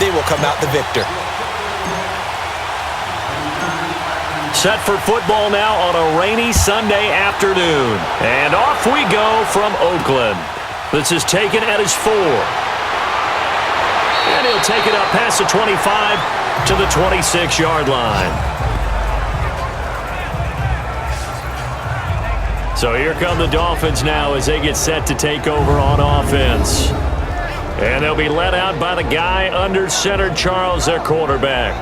they will come out the victor. Set for football now on a rainy Sunday afternoon. And off we go from Oakland. This is taken at his 4. And he'll take it up past the 25 to the 26-yard line. So here come the Dolphins now as they get set to take over on offense. And they'll be led out by the guy under center, Charles, their quarterback.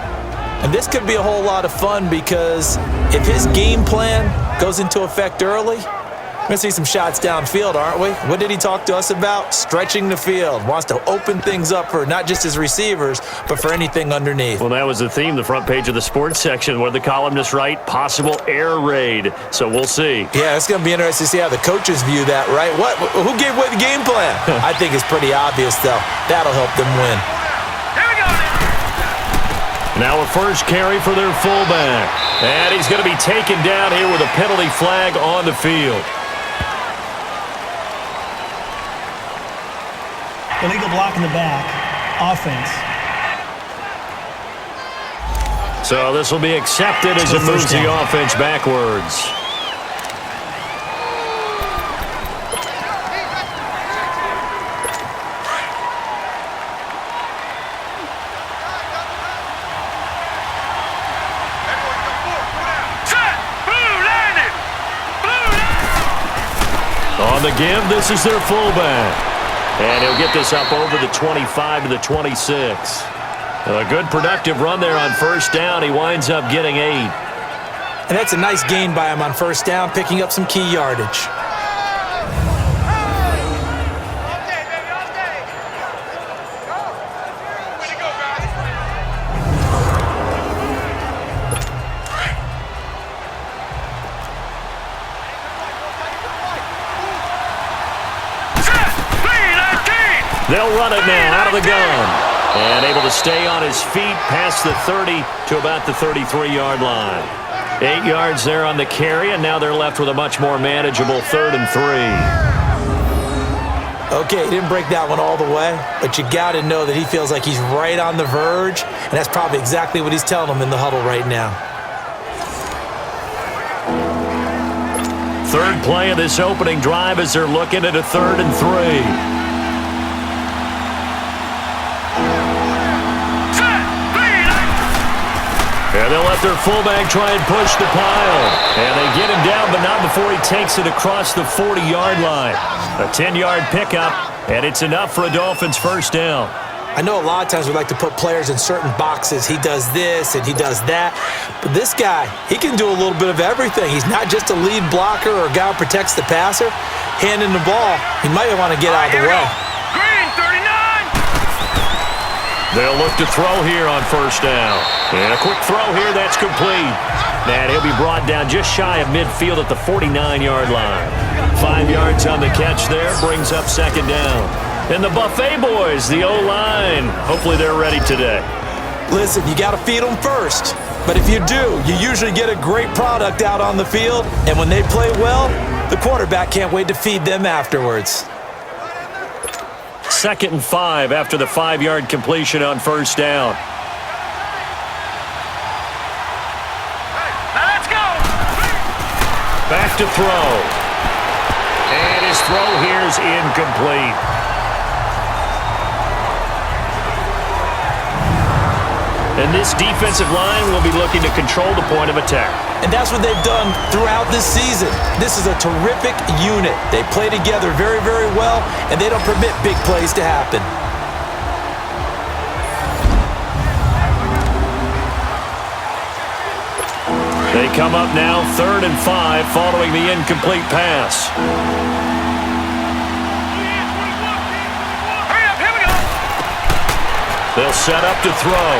And this could be a whole lot of fun because if his game plan goes into effect early, we're going to see some shots downfield, aren't we? What did he talk to us about? Stretching the field. Wants to open things up for not just his receivers, but for anything underneath. Well, that was the theme, the front page of the sports section, where the columnists write, possible air raid. So we'll see. Yeah, it's going to be interesting to see how the coaches view that, right? Who gave away the game plan? I think it's pretty obvious, though. That'll help them win. Now a first carry for their fullback. And he's going to be taken down here with a penalty flag on the field. Illegal block in the back. Offense. So this will be accepted as it moves the offense backwards. On the give, this is their fullback. And he'll get this up over the 25 to the 26. A good productive run there on first down. He winds up getting 8. And that's a nice gain by him on first down, picking up some key yardage. They'll run it now out of the gun. And able to stay on his feet past the 30 to about the 33-yard line. 8 yards there on the carry, and now they're left with a much more manageable 3rd and 3. Okay, he didn't break that one all the way, but you got to know that he feels like he's right on the verge, and that's probably exactly what he's telling them in the huddle right now. Third play of this opening drive as they're looking at a 3rd and 3. And they'll let their fullback try and push the pile. And they get him down, but not before he takes it across the 40-yard line. A 10-yard pickup, and it's enough for a Dolphins first down. I know a lot of times we like to put players in certain boxes. He does this and he does that. But this guy, he can do a little bit of everything. He's not just a lead blocker or a guy who protects the passer. Handing the ball, he might want to get out of the way. Green, 39! They'll look to throw here on first down. And a quick throw here, that's complete. And he'll be brought down just shy of midfield at the 49-yard line. 5 yards on the catch there, brings up second down. And the Buffet boys, the O-line, hopefully they're ready today. Listen, you got to feed them first. But if you do, you usually get a great product out on the field. And when they play well, the quarterback can't wait to feed them afterwards. 2nd and 5 after the 5-yard completion on first down. Let's go! Back to throw. And his throw here is incomplete. And this defensive line will be looking to control the point of attack. And that's what they've done throughout this season. This is a terrific unit. They play together very, very well, and they don't permit big plays to happen. They come up now 3rd and 5 following the incomplete pass. Hurry up, here we go! They'll set up to throw.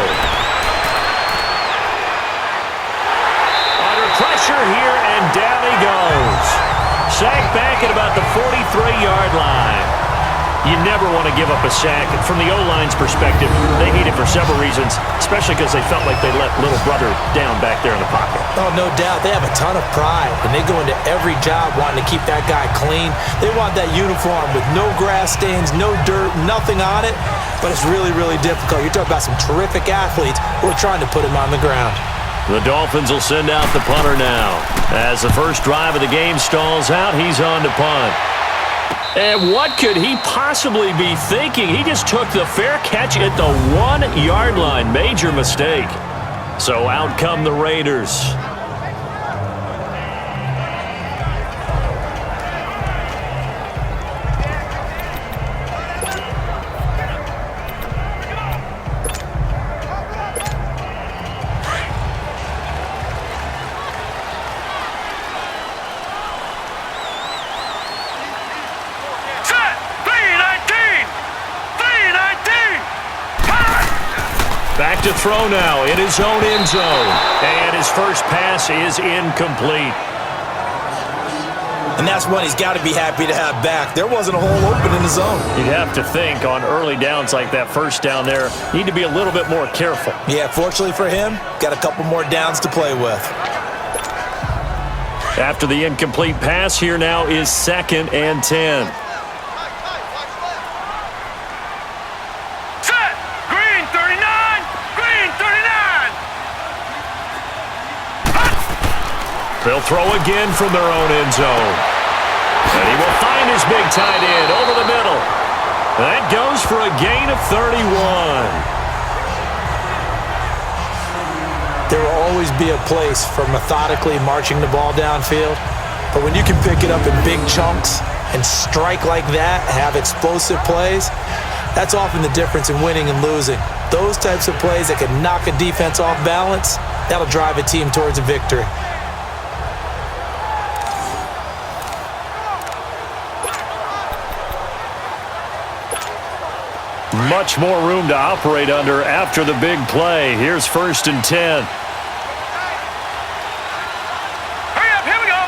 Under pressure here, and down he goes. Sacked back at about the 43-yard line. You never want to give up a sack. From the O-line's perspective, they need it for several reasons, especially because they felt like they let little brother down back there in the pocket. Oh, no doubt. They have a ton of pride, and they go into every job wanting to keep that guy clean. They want that uniform with no grass stains, no dirt, nothing on it. but it's really, really difficult. You're talking about some terrific athletes who are trying to put him on the ground. The Dolphins will send out the punter now. As the first drive of the game stalls out, he's on to punt. And what could he possibly be thinking? He just took the fair catch at the 1-yard line. Major mistake. So out come the Raiders. Back to throw now in his own end zone. And his first pass is incomplete. And that's one he's got to be happy to have back. There wasn't a hole open in the zone. You'd have to think on early downs like that first down there, need to be a little bit more careful. Yeah, fortunately for him, got a couple more downs to play with. After the incomplete pass, here now is 2nd and 10. They'll throw again from their own end zone. And he will find his big tight end over the middle. That goes for a gain of 31. There will always be a place for methodically marching the ball downfield. But when you can pick it up in big chunks and strike like that, have explosive plays, that's often the difference in winning and losing. Those types of plays that can knock a defense off balance, that'll drive a team towards a victory. Much more room to operate under after the big play. Here's 1st and 10. Hurry up, here we go.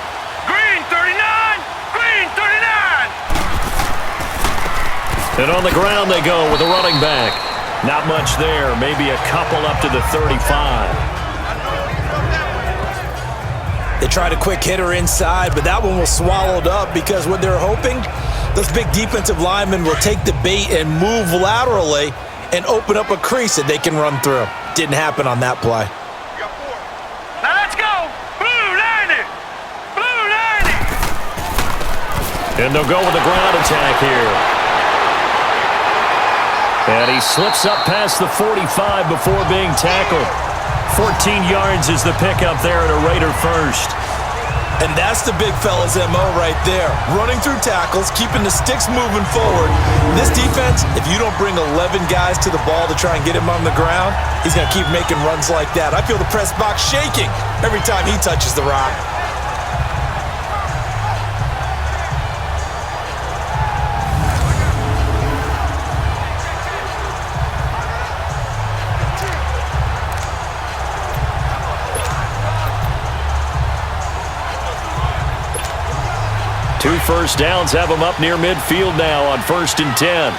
Green 39, green 39. And on the ground they go with a running back. Not much there, maybe a couple up to the 35. They tried a quick hitter inside, but that one was swallowed up because what they're hoping, those big defensive linemen will take the bait and move laterally and open up a crease that they can run through. Didn't happen on that play. Now let's go. Blue 90. Blue 90. And they'll go with a ground attack here. And he slips up past the 45 before being tackled. 14 yards is the pickup there at a Raider first. And that's the big fella's MO right there. Running through tackles, keeping the sticks moving forward. This defense, if you don't bring 11 guys to the ball to try and get him on the ground, he's going to keep making runs like that. I feel the press box shaking every time he touches the rock. Two first downs have him up near midfield now on 1st and 10.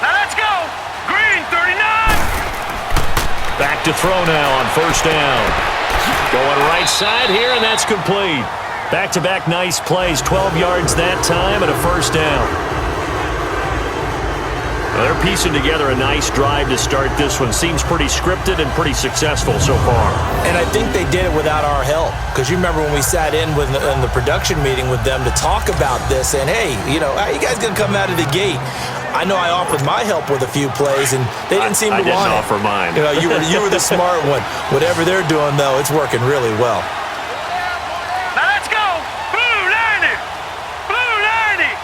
Now let's go. Green 39. Back to throw now on 1st down. Going right side here, and that's complete. Back-to-back nice plays, 12 yards that time and a 1st down. Well, they're piecing together a nice drive to start this one. Seems pretty scripted and pretty successful so far. And I think they did it without our help. Because you remember when we sat in the production meeting with them to talk about this, and hey, you know, how you guys going to come out of the gate? I know I offered my help with a few plays, and they didn't seem to want it. I didn't offer mine. You know, you were the smart one. Whatever they're doing, though, it's working really well. Now let's go. Blue 90. Blue 90.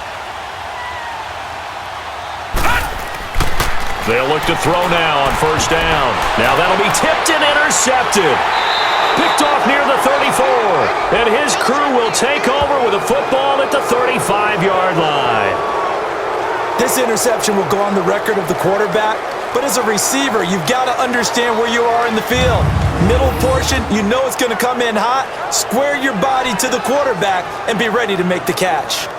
They'll look to throw now on 1st down. Now that'll be tipped and intercepted. Picked off near the 34. And his crew will take over with a football at the 35-yard line. This interception will go on the record of the quarterback, but as a receiver, you've got to understand where you are in the field. Middle portion, you know it's going to come in hot. Square your body to the quarterback and be ready to make the catch.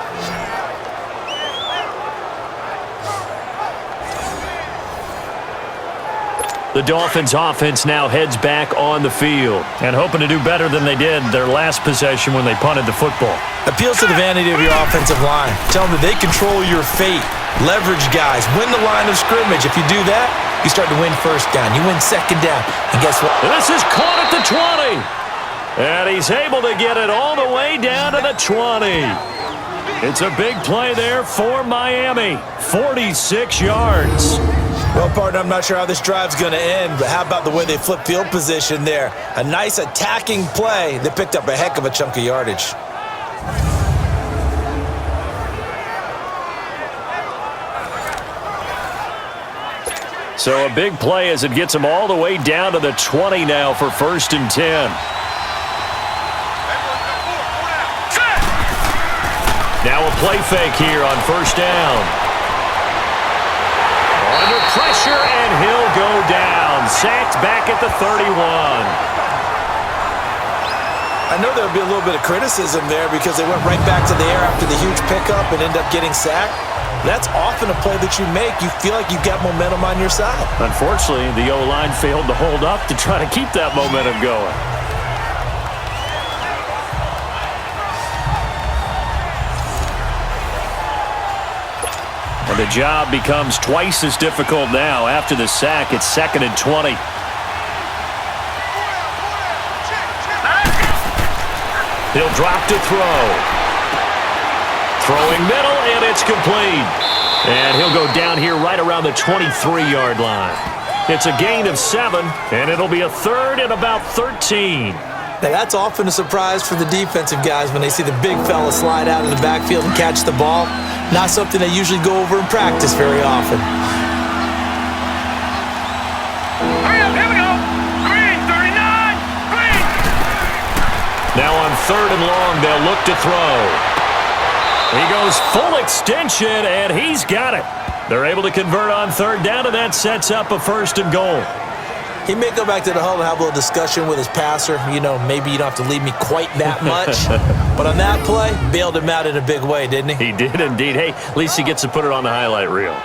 The Dolphins offense now heads back on the field and hoping to do better than they did their last possession when they punted the football. Appeals to the vanity of your offensive line. Tell them that they control your fate. Leverage guys. Win the line of scrimmage. If you do that, you start to win first down. You win second down. And guess what? And this is caught at the 20. And he's able to get it all the way down to the 20. It's a big play there for Miami. 46 yards. Well, partner, I'm not sure how this drive's going to end, but how about the way they flip field position there? A nice attacking play. They picked up a heck of a chunk of yardage. So a big play as it gets them all the way down to the 20 now for 1st and 10. Now a play fake here on 1st down. Under pressure, and he'll go down. Sacked back at the 31. I know there'll be a little bit of criticism there because they went right back to the air after the huge pickup and ended up getting sacked. That's often a play that you make. You feel like you've got momentum on your side. Unfortunately, the O-line failed to hold up to try to keep that momentum going. And the job becomes twice as difficult now. After the sack, it's 2nd and 20. He'll drop to throw. Throwing middle, and it's complete. And he'll go down here right around the 23-yard line. It's a gain of 7, and it'll be a 3rd and about 13. Now, that's often a surprise for the defensive guys when they see the big fella slide out of the backfield and catch the ball. Not something they usually go over in practice very often. Hurry up, here we go. Green, 39, green. Now on 3rd and long, they'll look to throw. He goes full extension, and he's got it. They're able to convert on 3rd down, and that sets up a 1st and goal. He may go back to the huddle and have a little discussion with his passer. You know, maybe you don't have to leave me quite that much. But on that play, bailed him out in a big way, didn't he? He did indeed. Hey, at least he gets to put it on the highlight reel.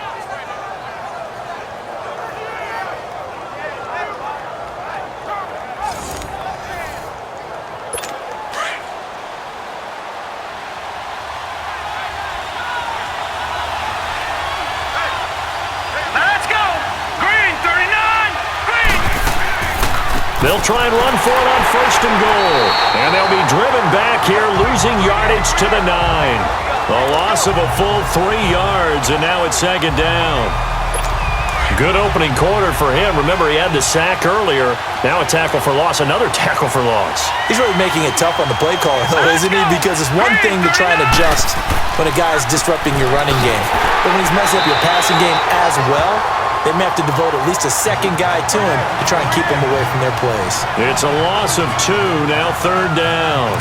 They'll try and run for it on 1st and goal. And they'll be driven back here, losing yardage to the 9. A loss of a full 3 yards, and now it's 2nd down. Good opening quarter for him. Remember, he had the sack earlier. Now a tackle for loss, another tackle for loss. He's really making it tough on the play caller, though, isn't he? Because it's one thing to try and adjust when a guy's disrupting your running game. But when he's messing up your passing game as well, they may have to devote at least a second guy to him to try and keep him away from their plays. It's a loss of 2, now 3rd down.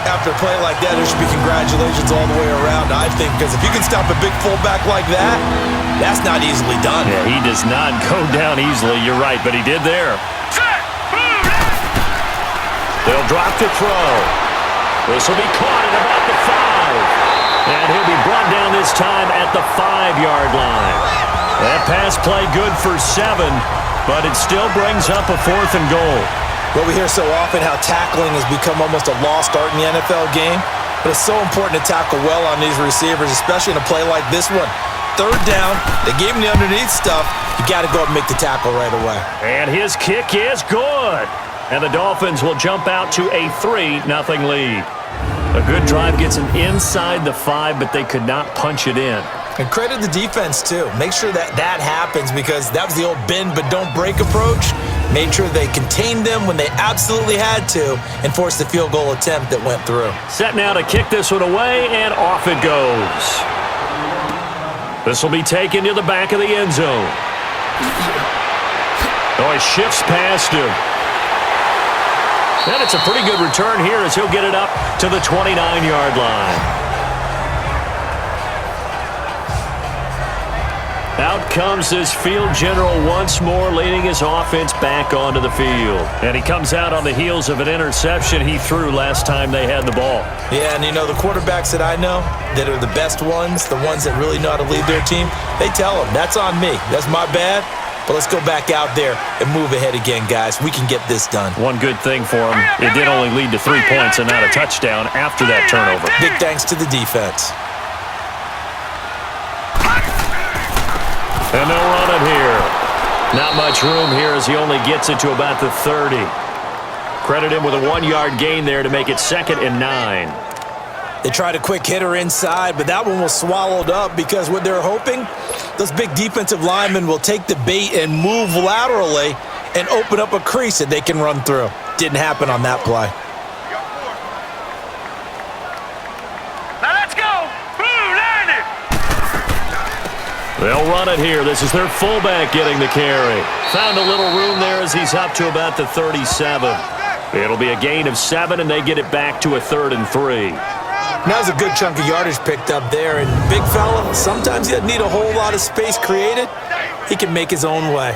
After a play like that, there should be congratulations all the way around, I think, because if you can stop a big fullback like that, that's not easily done. Yeah, he does not go down easily, you're right, but he did there. They'll drop to throw. This will be caught at about the 5. And he'll be brought down this time at the 5-yard line. That pass play good for 7, but it still brings up a 4th and goal. Well, we hear so often how tackling has become almost a lost art in the NFL game, but it's so important to tackle well on these receivers, especially in a play like this one. 3rd down, they gave him the underneath stuff. You got to go up and make the tackle right away. And his kick is good. And the Dolphins will jump out to a 3-0 lead. A good drive gets them inside the 5, but they could not punch it in. And credit the defense, too. Make sure that happens because that was the old bend but don't break approach. Made sure they contained them when they absolutely had to and forced the field goal attempt that went through. Set now to kick this one away, and off it goes. This will be taken to the back of the end zone. Oh, he shifts past him. And it's a pretty good return here as he'll get it up to the 29-yard line. Out comes this field general once more, leading his offense back onto the field. And he comes out on the heels of an interception he threw last time they had the ball. Yeah, and you know, the quarterbacks that I know that are the best ones, the ones that really know how to lead their team, they tell them, that's on me. That's my bad. But let's go back out there and move ahead again, guys. We can get this done. One good thing for him, it did only lead to 3 points and not a touchdown after that turnover. Big thanks to the defense. And they'll run it here. Not much room here as he only gets it to about the 30. Credit him with a 1-yard gain there to make it 2nd and 9. They tried a quick hitter inside, but that one was swallowed up because what they're hoping, those big defensive linemen will take the bait and move laterally and open up a crease that they can run through. Didn't happen on that play. Now let's go. Blue 90. They'll run it here. This is their fullback getting the carry. Found a little room there as he's up to about the 37. It'll be a gain of 7, and they get it back to a 3rd and 3. That was a good chunk of yardage picked up there. And big fella, sometimes he doesn't need a whole lot of space created. He can make his own way.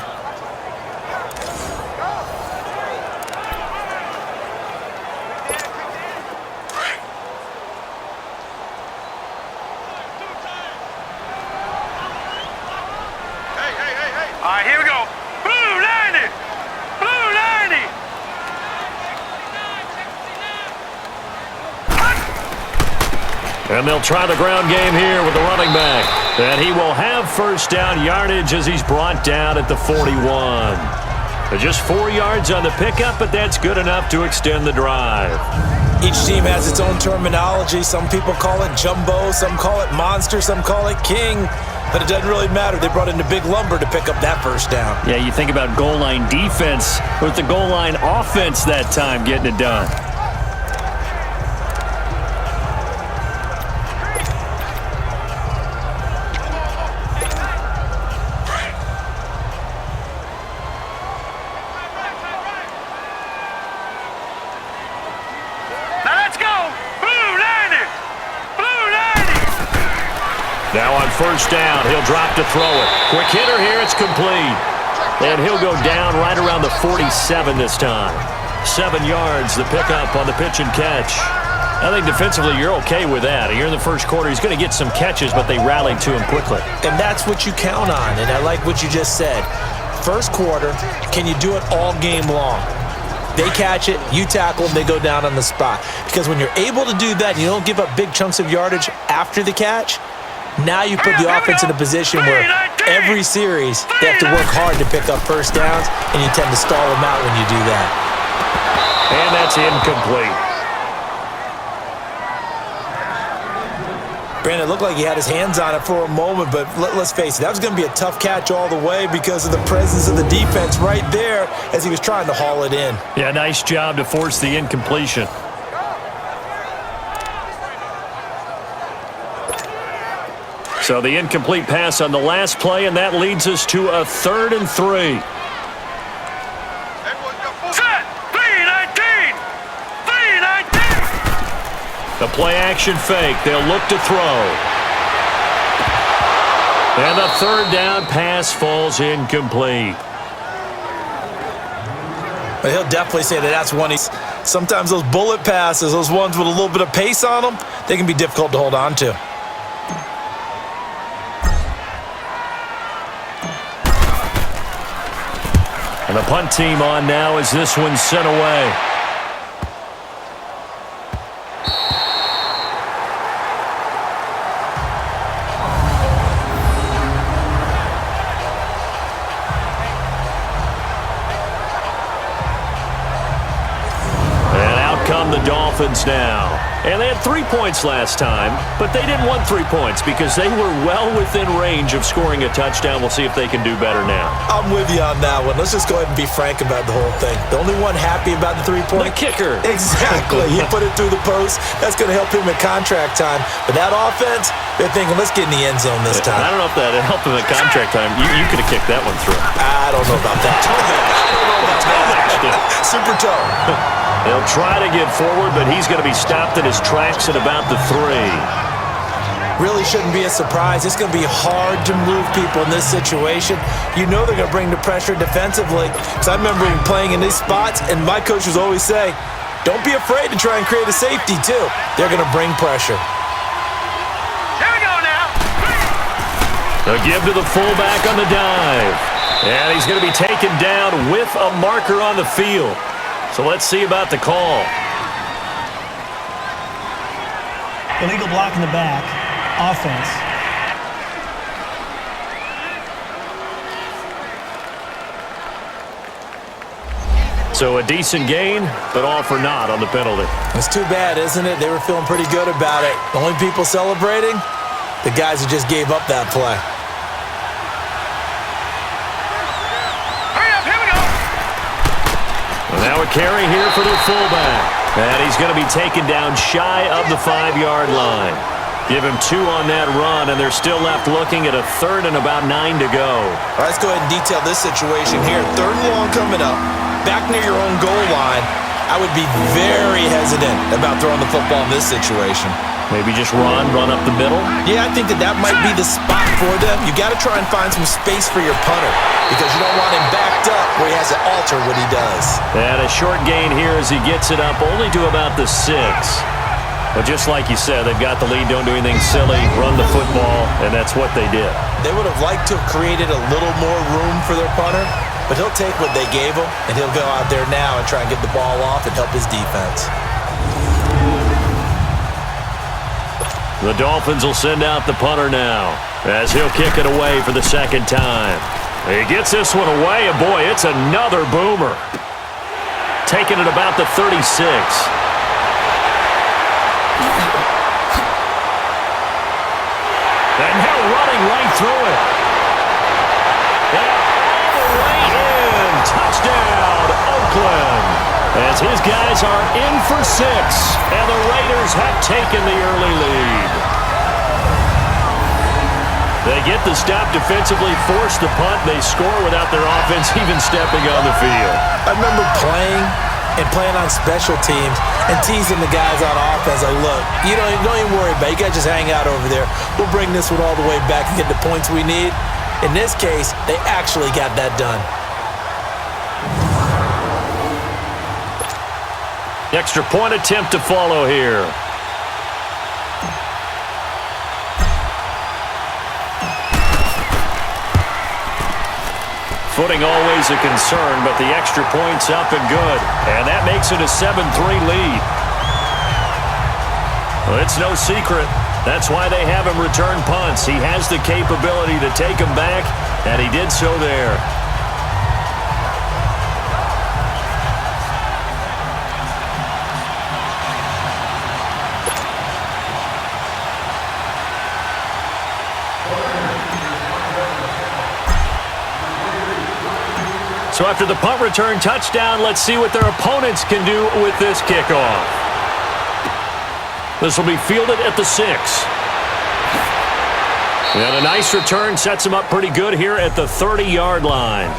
All right, here we go. Blue 90. Blue 90. And they'll try the ground game here with the running back. And he will have first down yardage as he's brought down at the 41. Just 4 yards on the pickup, but that's good enough to extend the drive. Each team has its own terminology. Some people call it jumbo, some call it monster, some call it king. But it doesn't really matter. They brought in the big lumber to pick up that first down. Yeah, you think about goal line defense with the goal line offense that time getting it done. Now on first down, he'll drop to throw it. Quick hitter here, it's complete. And he'll go down right around the 47 this time. 7 yards, the pickup on the pitch and catch. I think defensively you're okay with that. Here in the first quarter, he's going to get some catches, but they rallied to him quickly. And that's what you count on, and I like what you just said. First quarter, can you do it all game long? They catch it, you tackle them, they go down on the spot. Because when you're able to do that, and you don't give up big chunks of yardage after the catch, now you put the offense in a position where every series they have to work hard to pick up first downs, and you tend to stall them out when you do that. And that's incomplete. Brandon, it looked like he had his hands on it for a moment, but let's face it, that was going to be a tough catch all the way because of the presence of the defense right there as he was trying to haul it in. Yeah, nice job to force the incompletion. So the incomplete pass on the last play, and that leads us to a 3rd and 3. Set! 3-19! 3-19! The play action fake. They'll look to throw. And the 3rd down pass falls incomplete. But he'll definitely say that that's one he's... Sometimes those bullet passes, those ones with a little bit of pace on them, they can be difficult to hold on to. And the punt team on now as this one's sent away. And out come the Dolphins now. And they had 3 points last time, but they didn't want 3 points because they were well within range of scoring a touchdown. We'll see if they can do better now. I'm with you on that one. Let's just go ahead and be frank about the whole thing. The only one happy about the 3-point... The kicker. Exactly. He put it through the post. That's going to help him in contract time. But that offense, they're thinking, let's get in the end zone this time. I don't know if that helped him in contract time. You could have kicked that one through. I don't know about that. I don't know about that. Super toe. They'll try to get forward, but he's going to be stopped in his tracks at about the 3. Really shouldn't be a surprise. It's going to be hard to move people in this situation. You know they're going to bring the pressure defensively. Because I remember playing in these spots, and my coaches always say, don't be afraid to try and create a safety, too. They're going to bring pressure. Here we go now. A give to the fullback on the dive. And he's going to be taken down with a marker on the field. So let's see about the call. Illegal block in the back. Offense. So a decent gain, but all for naught on the penalty. It's too bad, isn't it? They were feeling pretty good about it. The only people celebrating? The guys who just gave up that play. Hurry up, here we go. Well, now a carry here for their fullback. And he's going to be taken down shy of the 5-yard line. Give him 2 on that run, and they're still left looking at a 3rd and about 9 to go. All right, let's go ahead and detail this situation here. 3rd and long coming up. Back near your own goal line. I would be very hesitant about throwing the football in this situation. Maybe just run up the middle. Yeah, I think that might be the spot for them. You got to try and find some space for your punter because you don't want him backed up where he has to alter what he does. And a short gain here as he gets it up only to about the 6. But just like you said, they've got the lead, don't do anything silly, run the football, and that's what they did. They would have liked to have created a little more room for their punter, but he'll take what they gave him, and he'll go out there now and try and get the ball off and help his defense. The Dolphins will send out the punter now as he'll kick it away for the 2nd time. He gets this one away, and boy, it's another boomer. Taking it about the 36. And now running right through it. And all the way in. Touchdown, Oakland. As his guys are in for 6. And the Raiders have taken the early lead. They get the stop defensively, force the punt. They score without their offense even stepping on the field. I remember playing on special teams and teasing the guys on offense. Like, look, don't even worry about it. You guys just hang out over there. We'll bring this one all the way back and get the points we need. In this case, they actually got that done. Extra point attempt to follow here. Footing always a concern, but the extra point's up and good. And that makes it a 7-3 lead. Well, it's no secret. That's why they have him return punts. He has the capability to take them back, and he did so there. So after the punt return touchdown, let's see what their opponents can do with this kickoff. This will be fielded at the 6. And a nice return sets them up pretty good here at the 30-yard line.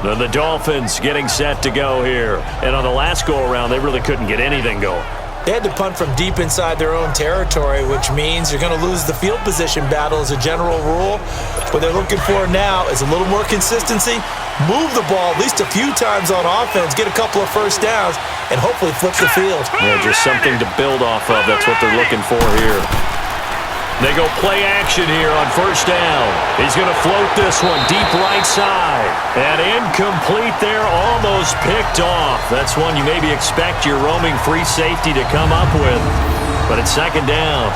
Then the Dolphins getting set to go here. And on the last go-around, they really couldn't get anything going. They had to punt from deep inside their own territory, which means you're going to lose the field position battle as a general rule. What they're looking for now is a little more consistency, move the ball at least a few times on offense, get a couple of first downs, and hopefully flip the field. Yeah, just something to build off of. That's what they're looking for here. They go play action here on 1st down. He's going to float this one deep right side. And incomplete there, almost picked off. That's one you maybe expect your roaming free safety to come up with. But it's 2nd down.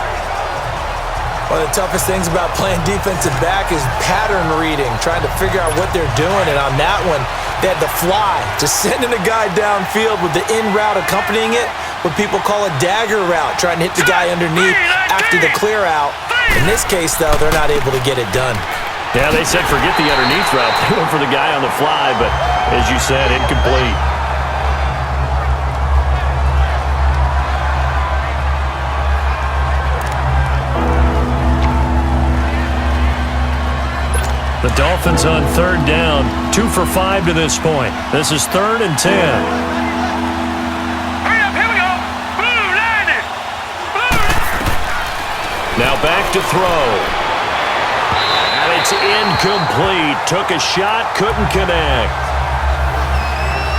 One of the toughest things about playing defensive back is pattern reading, trying to figure out what they're doing. And on that one, they had to fly, just sending a guy downfield with the in route accompanying it, what people call a dagger route, trying to hit the guy underneath after the clear out. In this case, though, they're not able to get it done. Yeah, they said forget the underneath route. They went for the guy on the fly, but as you said, incomplete. The Dolphins on 3rd down, 2 for 5 to this point. This is 3rd and 10. Hurry up, here we go. Blue, 90. Blue. Now back to throw. And it's incomplete. Took a shot, couldn't connect.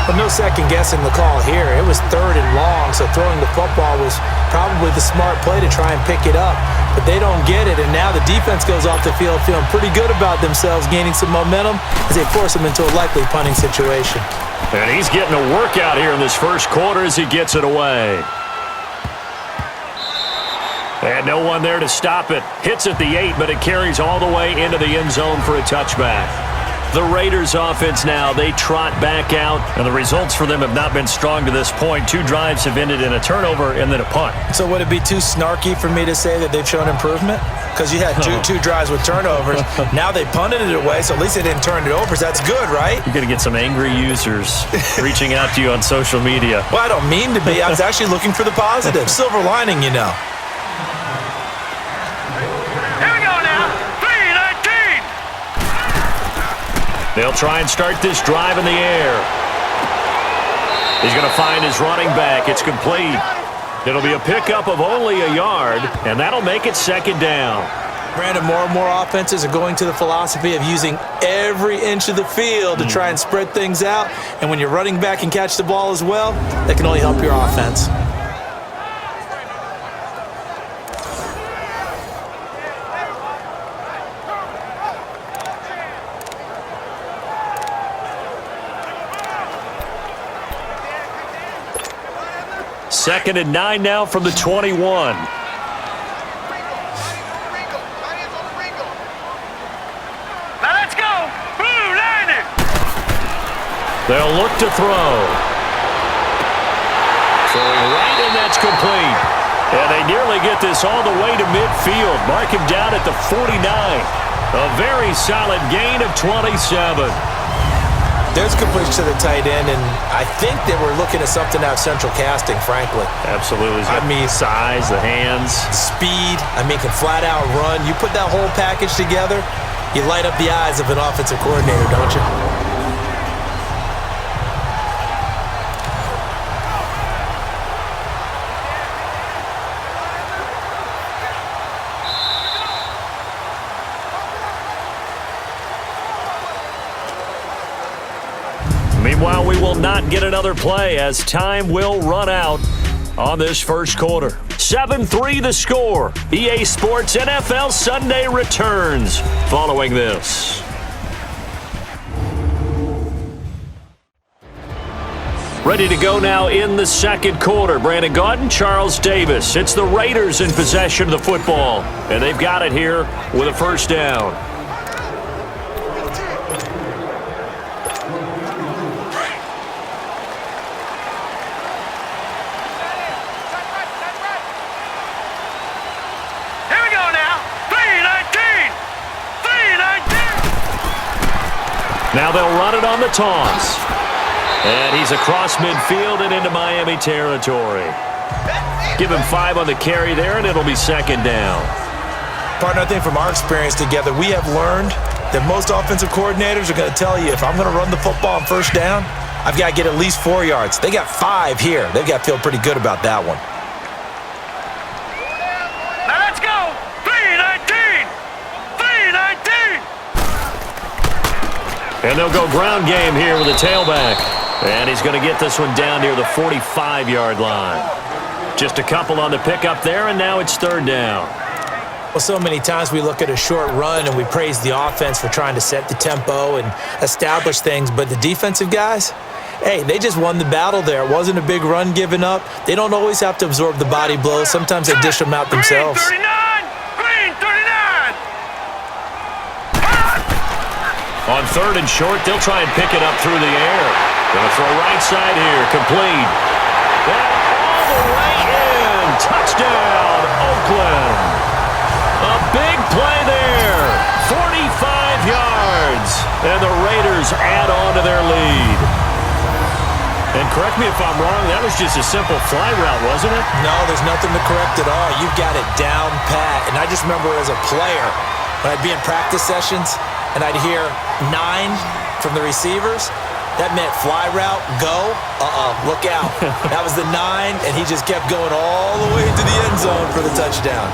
But no second guessing the call here. It was 3rd and long, so throwing the football was probably the smart play to try and pick it up. But they don't get it, and now the defense goes off the field feeling pretty good about themselves, gaining some momentum as they force them into a likely punting situation. And he's getting a workout here in this first quarter as he gets it away. And no one there to stop it. Hits at the 8, but it carries all the way into the end zone for a touchback. The Raiders offense now, they trot back out, and the results for them have not been strong to this point. 2 drives have ended in a turnover and then a punt. So would it be too snarky for me to say that they've shown improvement? Because you had two drives with turnovers. Now they punted it away, so at least they didn't turn it over. So that's good, right? You're going to get some angry users reaching out to you on social media. Well, I don't mean to be. I was actually looking for the positive. Silver lining, you know. They'll try and start this drive in the air. He's going to find his running back. It's complete. It'll be a pickup of only a yard, and that'll make it second down. Brandon, more and more offenses are going to the philosophy of using every inch of the field to try and spread things out. And when you're running back and catch the ball as well, that can only help your offense. Second and 9 now from the 21. Now let's go. Blue Lightning. They'll look to throw. Throwing right, and that's complete. And they nearly get this all the way to midfield. Mark him down at the 49. A very solid gain of 27. There's completion to the tight end, and I think that we're looking at something out of central casting, frankly. Absolutely. I mean, size, the hands. Speed, can flat out run. You put that whole package together, you light up the eyes of an offensive coordinator, don't you? Meanwhile, we will not get another play as time will run out on this first quarter. 7-3 the score. EA Sports NFL Sunday returns following this. Ready to go now in the second quarter. Brandon Gaudin, Charles Davis. It's the Raiders in possession of the football, and they've got it here with a first down. Now they'll run it on the toss. And he's across midfield and into Miami territory. Give him 5 on the carry there, and it'll be second down. Partner, I think from our experience together, we have learned that most offensive coordinators are going to tell you, if I'm going to run the football on first down, I've got to get at least 4 yards. They got 5 here. They've got to feel pretty good about that one. Now let's go. 3-19. 3-19. And they'll go ground game here with a tailback. And he's going to get this one down near the 45-yard line. Just a couple on the pickup there, and now it's third down. Well, so many times we look at a short run and we praise the offense for trying to set the tempo and establish things, but the defensive guys, hey, they just won the battle there. It wasn't a big run given up. They don't always have to absorb the body blows. Sometimes they dish them out themselves. Green 39. Green 39. On third and short, they'll try and pick it up through the air. Going to throw right side here, complete. And all the way in. Touchdown, Oakland. A big play there. 45 yards. And the Raiders add on to their lead. And correct me if I'm wrong, that was just a simple fly route, wasn't it? No, there's nothing to correct at all. You've got it down pat. And I just remember as a player, when I'd be in practice sessions, and I'd hear 9 from the receivers, that meant fly route, go, look out. That was the 9, and he just kept going all the way into the end zone for the touchdown.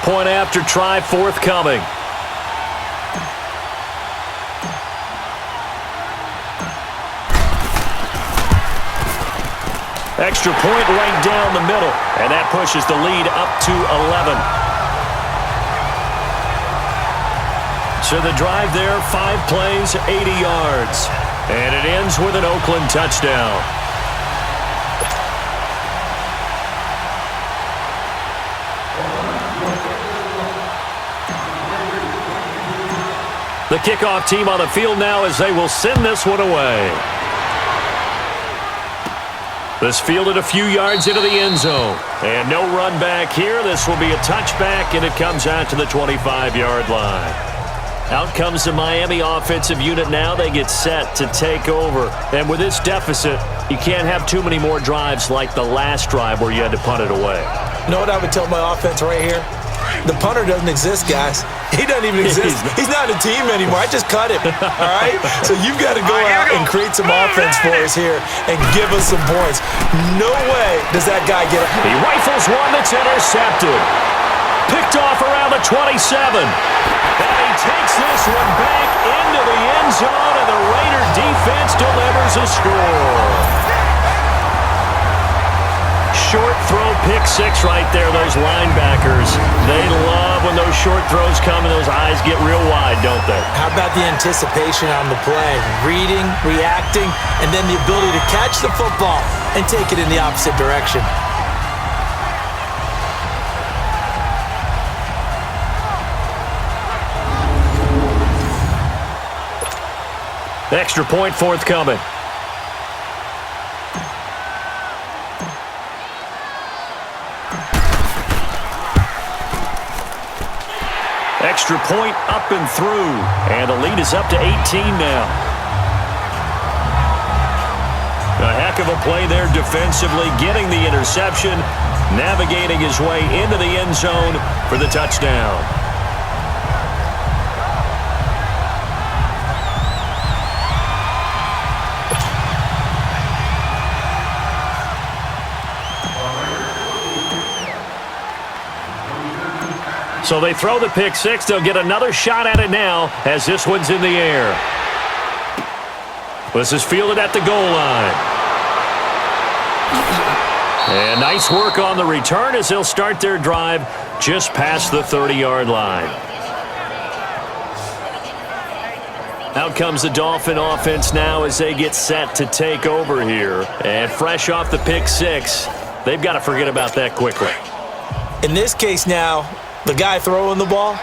Point after try forthcoming. Extra point right down the middle, and that pushes the lead up to 11. So the drive there, 5 plays, 80 yards. And it ends with an Oakland touchdown. The kickoff team on the field now as they will send this one away. This fielded a few yards into the end zone. And no run back here. This will be a touchback, and it comes out to the 25-yard line. Out comes the Miami offensive unit now. They get set to take over. And with this deficit, you can't have too many more drives like the last drive where you had to punt it away. You know what I would tell my offense right here? The punter doesn't exist, guys. He doesn't even exist. He's not a team anymore. I just cut him, all right? So you've got to go out and create some offense for us here and give us some points. No way does that guy get it. He rifles one that's intercepted. Picked off around the 27. And he takes this one back into the end zone, and the Raider defense delivers a score. Short throw, pick six right there. Those linebackers, they love when those short throws come and those eyes get real wide, don't they? How about the anticipation on the play? Reading, reacting, and then the ability to catch the football and take it in the opposite direction. Extra point forthcoming. Extra point up and through. And the lead is up to 18 now. A heck of a play there defensively, getting the interception, navigating his way into the end zone for the touchdown. So they throw the pick six. They'll get another shot at it now as this one's in the air. This is fielded at the goal line. And nice work on the return as they'll start their drive just past the 30-yard line. Out comes the Dolphin offense now as they get set to take over here. And fresh off the pick six, they've got to forget about that quickly. In this case now, the guy throwing the ball,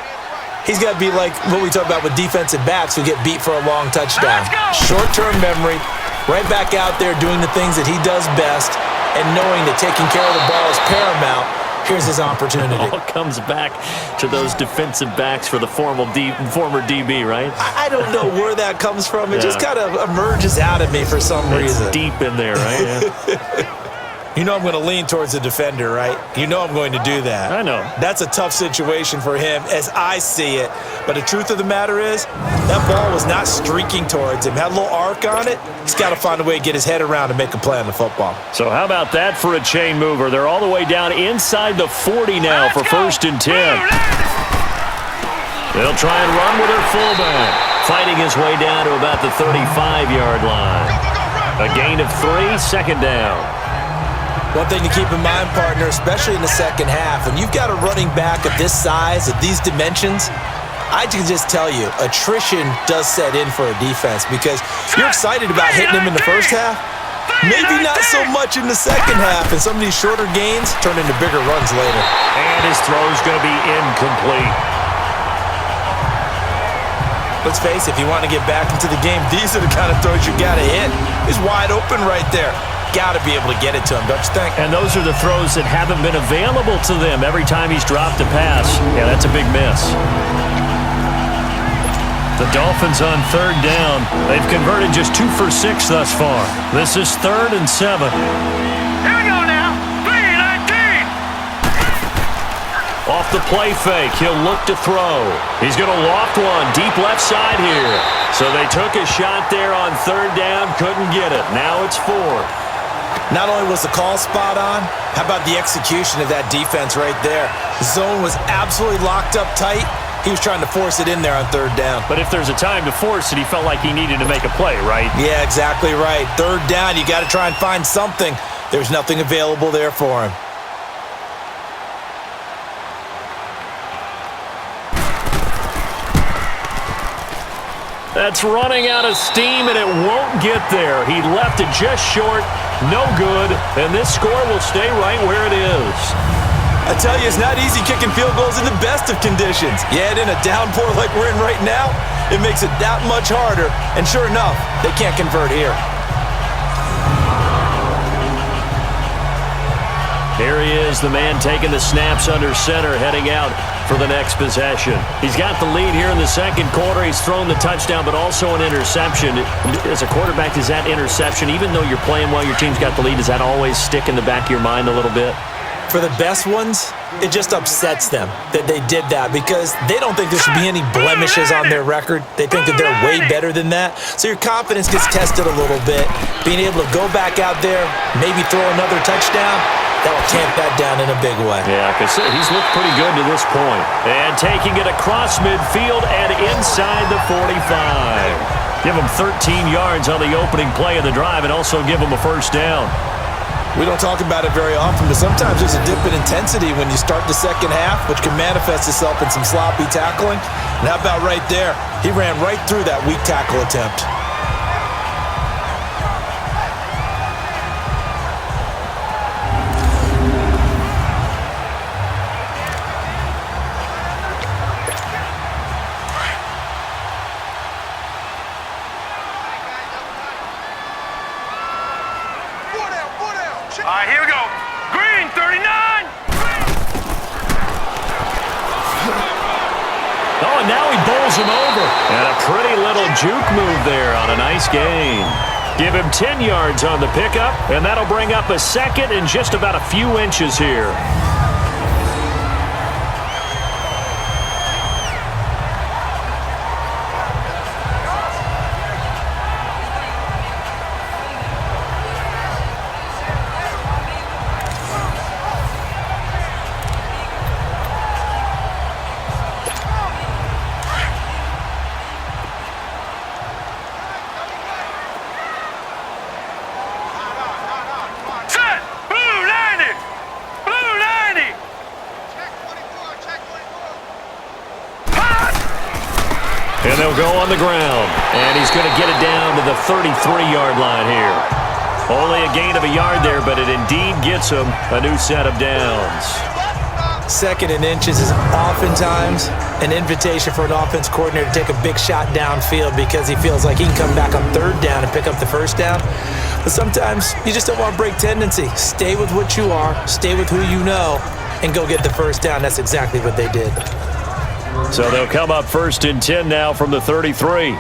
he's got to be like what we talk about with defensive backs who get beat for a long touchdown. Short-term memory, right back out there doing the things that he does best and knowing that taking care of the ball is paramount. Here's his opportunity. It all comes back to those defensive backs for the former DB, right? I don't know where that comes from. It just kind of emerges out of me for some reason. It's deep in there, right? Yeah. You know I'm going to lean towards the defender, right? You know I'm going to do that. I know. That's a tough situation for him as I see it. But the truth of the matter is, that ball was not streaking towards him. Had a little arc on it. He's got to find a way to get his head around and make a play on the football. So how about that for a chain mover? They're all the way down inside the 40 now for 1st and 10. They'll try and run with their fullback, fighting his way down to about the 35-yard line. A gain of 3, 2nd down. One thing to keep in mind, partner, especially in the second half, when you've got a running back of this size, of these dimensions, I can just tell you, attrition does set in for a defense because you're excited about hitting him in the first half, maybe not so much in the second half, and some of these shorter gains turn into bigger runs later. And his throw's going to be incomplete. Let's face it, if you want to get back into the game, these are the kind of throws you got to hit. He's wide open right there. Got to be able to get it to him, don't you think? And those are the throws that haven't been available to them every time he's dropped a pass. Yeah, that's a big miss. The Dolphins on 3rd down. They've converted just 2 for 6 thus far. This is 3rd and 7. Here we go now. 3-19. Off the play fake, he'll look to throw. He's going to loft one deep left side here. So they took a shot there on 3rd down, couldn't get it. Now it's 4. Not only was the call spot on, how about the execution of that defense right there? The zone was absolutely locked up tight. He was trying to force it in there on 3rd down. But if there's a time to force it, he felt like he needed to make a play, right? Yeah, exactly right. 3rd down, you got to try and find something. There's nothing available there for him. That's running out of steam, and it won't get there. He left it just short, no good, and this score will stay right where it is. I tell you, it's not easy kicking field goals in the best of conditions. You add in a downpour like we're in right now, it makes it that much harder, and sure enough, they can't convert here. Here he is, the man taking the snaps under center, heading out for the next possession. He's got the lead here in the second quarter. He's thrown the touchdown, but also an interception. As a quarterback, does that interception, even though you're playing well, your team's got the lead, does that always stick in the back of your mind a little bit? For the best ones, it just upsets them that they did that because they don't think there should be any blemishes on their record. They think that they're way better than that. So your confidence gets tested a little bit. Being able to go back out there, maybe throw another touchdown, that'll tamp that down in a big way. Yeah, because he's looked pretty good to this point. And taking it across midfield and inside the 45. Give him 13 yards on the opening play of the drive and also give him a first down. We don't talk about it very often, but sometimes there's a dip in intensity when you start the second half, which can manifest itself in some sloppy tackling. And how about right there? He ran right through that weak tackle attempt. All right, here we go. Green, 39. Oh, and now he bowls him over. And a pretty little juke move there on a nice gain. Give him 10 yards on the pickup, and that'll bring up a second and just about a few inches here. And they'll go on the ground. And he's going to get it down to the 33-yard line here. Only a gain of a yard there, but it indeed gets him a new set of downs. Second and inches is oftentimes an invitation for an offense coordinator to take a big shot downfield because he feels like he can come back on third down and pick up the first down. But sometimes you just don't want to break tendency. Stay with what you are, stay with who you know, and go get the first down. That's exactly what they did. So they'll come up 1st and 10 now from the 33.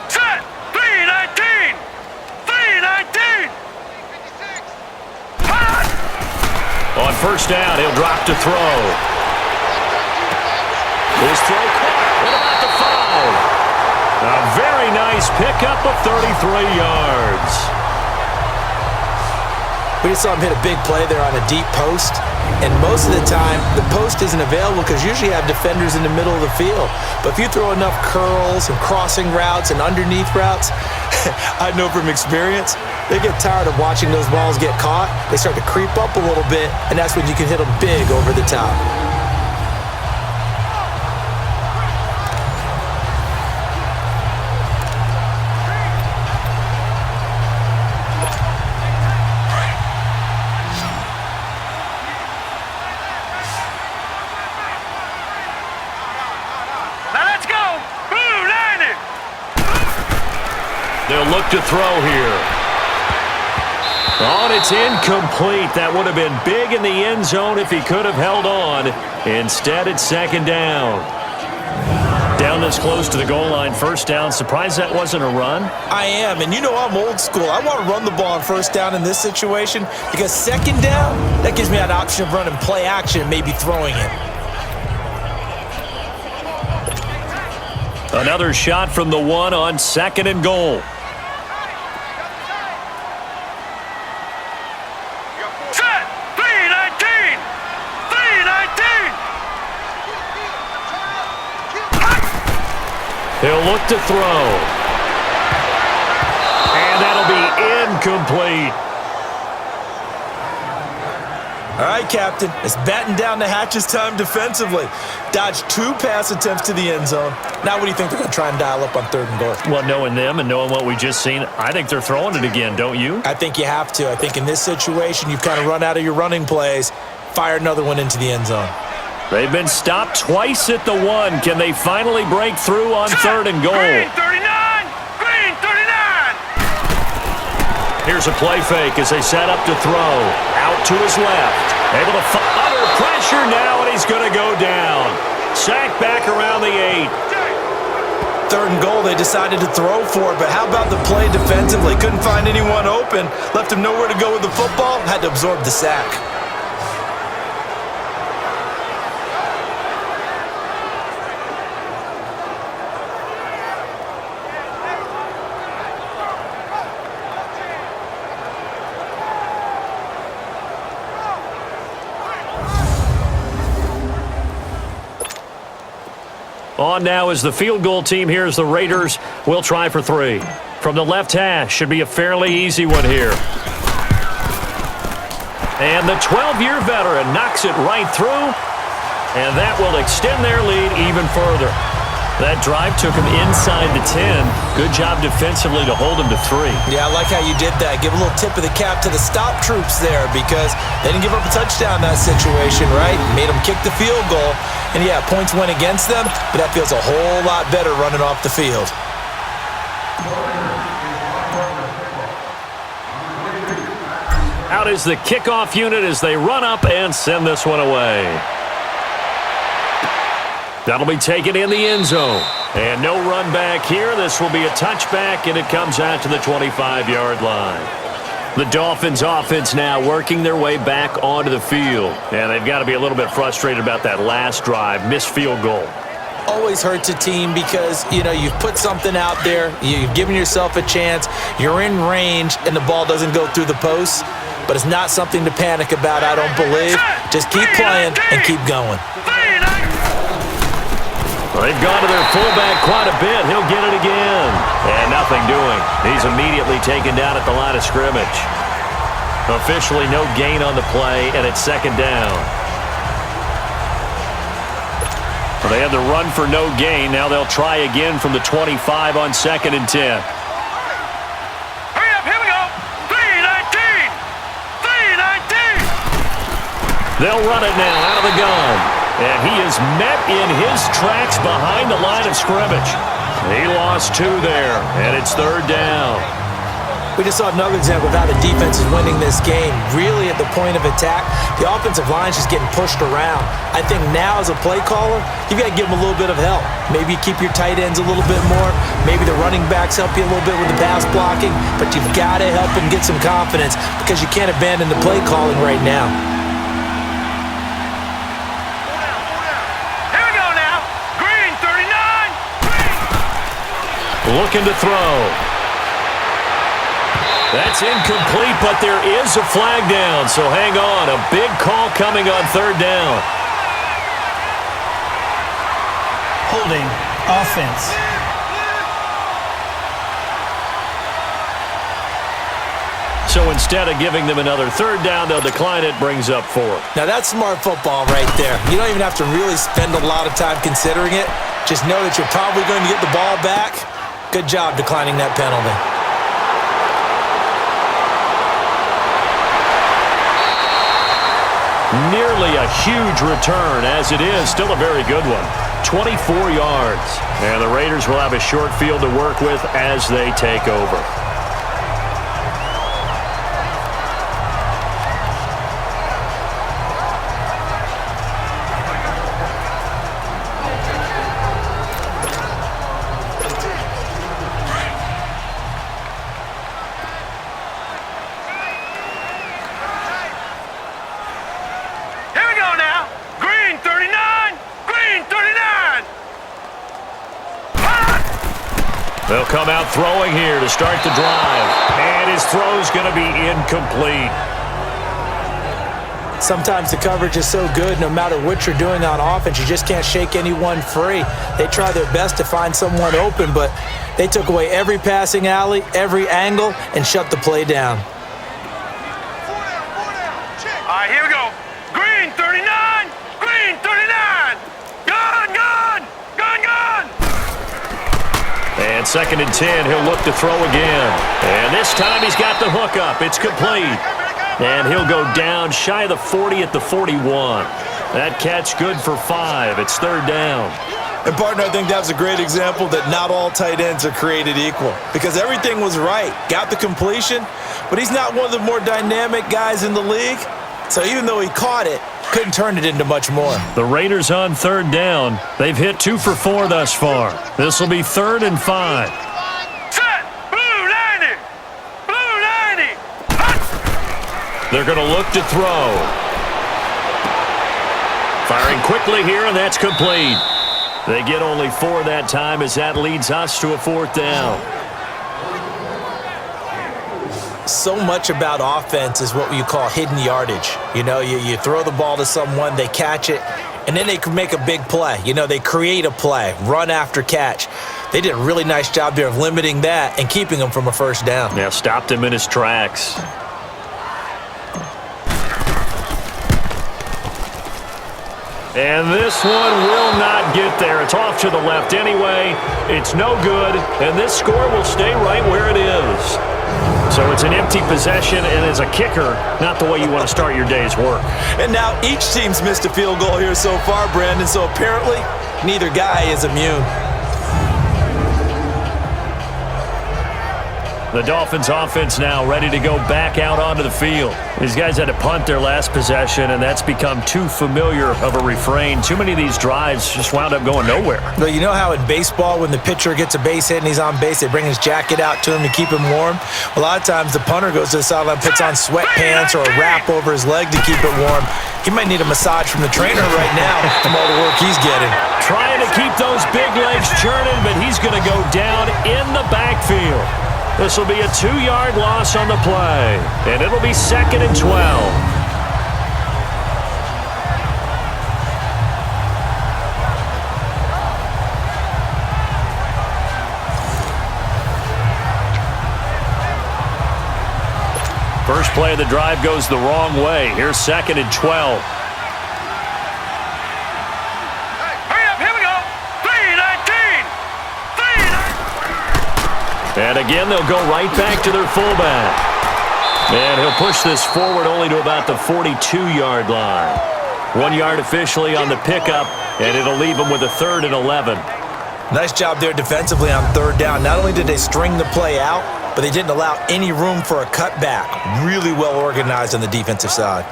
Set! 319! 319! On first down, he'll drop to throw. His throw caught. What about the 5? A very nice pickup of 33 yards. We just saw him hit a big play there on a deep post, and most of the time, the post isn't available because usually you have defenders in the middle of the field. But if you throw enough curls and crossing routes and underneath routes, I know from experience, they get tired of watching those balls get caught. They start to creep up a little bit, and that's when you can hit them big over the top. They'll look to throw here. Oh, and it's incomplete. That would have been big in the end zone if he could have held on. Instead, it's second down. Down this close to the goal line, first down. Surprised that wasn't a run? I am, and you know I'm old school. I want to run the ball on first down in this situation because second down, that gives me that option of running play action and maybe throwing it. Another shot from the 1 on 2nd and goal. Set! 319! 319! He'll look to throw. incomplete. All right, Captain. It's batten down the hatches time defensively. Dodged 2 pass attempts to the end zone. Now what do you think they're going to try and dial up on 3rd and goal? Well, knowing them and knowing what we just seen, I think they're throwing it again, don't you? I think you have to. I think in this situation, you've kind of run out of your running plays. Fire another one into the end zone. They've been stopped twice at the 1. Can they finally break through on 3rd and goal? Green 39! Green 39! Here's a play fake as they set up to throw. Out to his left. Able to under pressure now, and he's going to go down. Sacked back around the 8. 3rd and goal, they decided to throw for it, but how about the play defensively? Couldn't find anyone open. Left him nowhere to go with the football. Had to absorb the sack. On now is the field goal team. Here's the Raiders. We'll try for 3. From the left hash, should be a fairly easy one here. And the 12-year veteran knocks it right through. And that will extend their lead even further. That drive took him inside the 10. Good job defensively to hold him to 3. Yeah, I like how you did that. Give a little tip of the cap to the stop troops there because they didn't give up a touchdown in that situation, right? Made them kick the field goal. And, yeah, points went against them, but that feels a whole lot better running off the field. Out is the kickoff unit as they run up and send this one away. That'll be taken in the end zone. And no run back here. This will be a touchback, and it comes out to the 25-yard line. The Dolphins offense now working their way back onto the field. And they've got to be a little bit frustrated about that last drive. Missed field goal. Always hurts a team because, you know, you've put something out there. You've given yourself a chance. You're in range, and the ball doesn't go through the posts. But it's not something to panic about, I don't believe. Just keep playing and keep going. They've gone to their fullback quite a bit. He'll get it again. And nothing doing. He's immediately taken down at the line of scrimmage. Officially no gain on the play, and it's 2nd down. Well, they had the run for no gain. Now they'll try again from the 25 on 2nd and 10. Hurry up, here we go. 3-19. 3-19. They'll run it now out of the gun. And he is met in his tracks behind the line of scrimmage. He lost 2 there, and it's 3rd down. We just saw another example of how the defense is winning this game. Really at the point of attack, the offensive line is just getting pushed around. I think now as a play caller, you've got to give them a little bit of help. Maybe you keep your tight ends a little bit more. Maybe the running backs help you a little bit with the pass blocking. But you've got to help them get some confidence because you can't abandon the play calling right now. Looking to throw. That's incomplete, but there is a flag down, so hang on. A big call coming on 3rd down. Holding offense. So instead of giving them another 3rd down, they'll decline it, brings up 4. Now that's smart football right there. You don't even have to really spend a lot of time considering it. Just know that you're probably going to get the ball back. Good job declining that penalty. Nearly a huge return, as it is still a very good one. 24 yards. And the Raiders will have a short field to work with as they take over. They'll come out throwing here to start the drive. And his throw's going to be incomplete. Sometimes the coverage is so good, no matter what you're doing on offense, you just can't shake anyone free. They try their best to find someone open, but they took away every passing alley, every angle, and shut the play down. All right, here we go. Green 39, green 39. Gun, gun, gun, gun. And 2nd and 10, he'll look to throw again. And this time he's got the hook up. It's complete. And he'll go down shy of the 40 at the 41. That catch good for 5. It's 3rd down. And, partner, I think that was a great example that not all tight ends are created equal because everything was right. Got the completion, but he's not one of the more dynamic guys in the league. So even though he caught it, couldn't turn it into much more. The Raiders on 3rd down. They've hit 2 for 4 thus far. This will be 3rd and 5. Set. Blue 90. Blue 90. Hot. They're going to look to throw. Firing quickly here, and that's complete. They get only 4 that time as that leads us to a 4th down. So much about offense is what you call hidden yardage. You know, you throw the ball to someone, they catch it, and then they can make a big play. You know, they create a play, run after catch. They did a really nice job there of limiting that and keeping him from a 1st down. Yeah, stopped him in his tracks. And this one will not get there. It's off to the left anyway. It's no good, and this score will stay right where it is. So it's an empty possession, and as a kicker, not the way you want to start your day's work. And now each team's missed a field goal here so far, Brandon, so apparently neither guy is immune. The Dolphins offense now ready to go back out onto the field. These guys had to punt their last possession, and that's become too familiar of a refrain. Too many of these drives just wound up going nowhere. But you know how in baseball, when the pitcher gets a base hit and he's on base, they bring his jacket out to him to keep him warm? A lot of times the punter goes to the sideline, puts on sweatpants or a wrap over his leg to keep it warm. He might need a massage from the trainer right now from all the work he's getting. Trying to keep those big legs churning, but he's going to go down in the backfield. This will be a 2-yard loss on the play, and it'll be 2nd and 12. First play of the drive goes the wrong way. Here's 2nd and 12. And again, they'll go right back to their fullback. And he'll push this forward only to about the 42-yard line. 1 yard officially on the pickup, and it'll leave them with a 3rd and 11. Nice job there defensively on 3rd down. Not only did they string the play out, but they didn't allow any room for a cutback. Really well organized on the defensive side.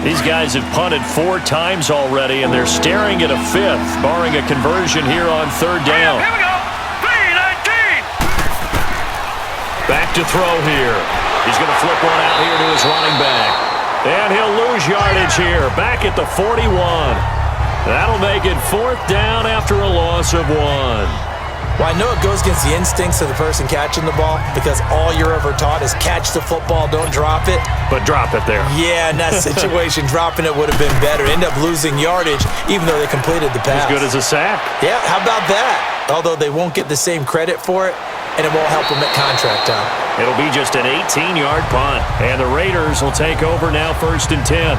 These guys have punted 4 times already, and they're staring at a 5th, barring a conversion here on 3rd down. Here we go. 3-19. Back to throw here. He's going to flip one out here to his running back. And he'll lose yardage here, back at the 41. That'll make it 4th down after a loss of 1. Well, I know it goes against the instincts of the person catching the ball because all you're ever taught is catch the football, don't drop it. But drop it there. Yeah, in that situation, dropping it would have been better. End up losing yardage even though they completed the pass. As good as a sack. Yeah, how about that? Although they won't get the same credit for it, and it won't help them at contract time. It'll be just an 18-yard punt. And the Raiders will take over now 1st and 10.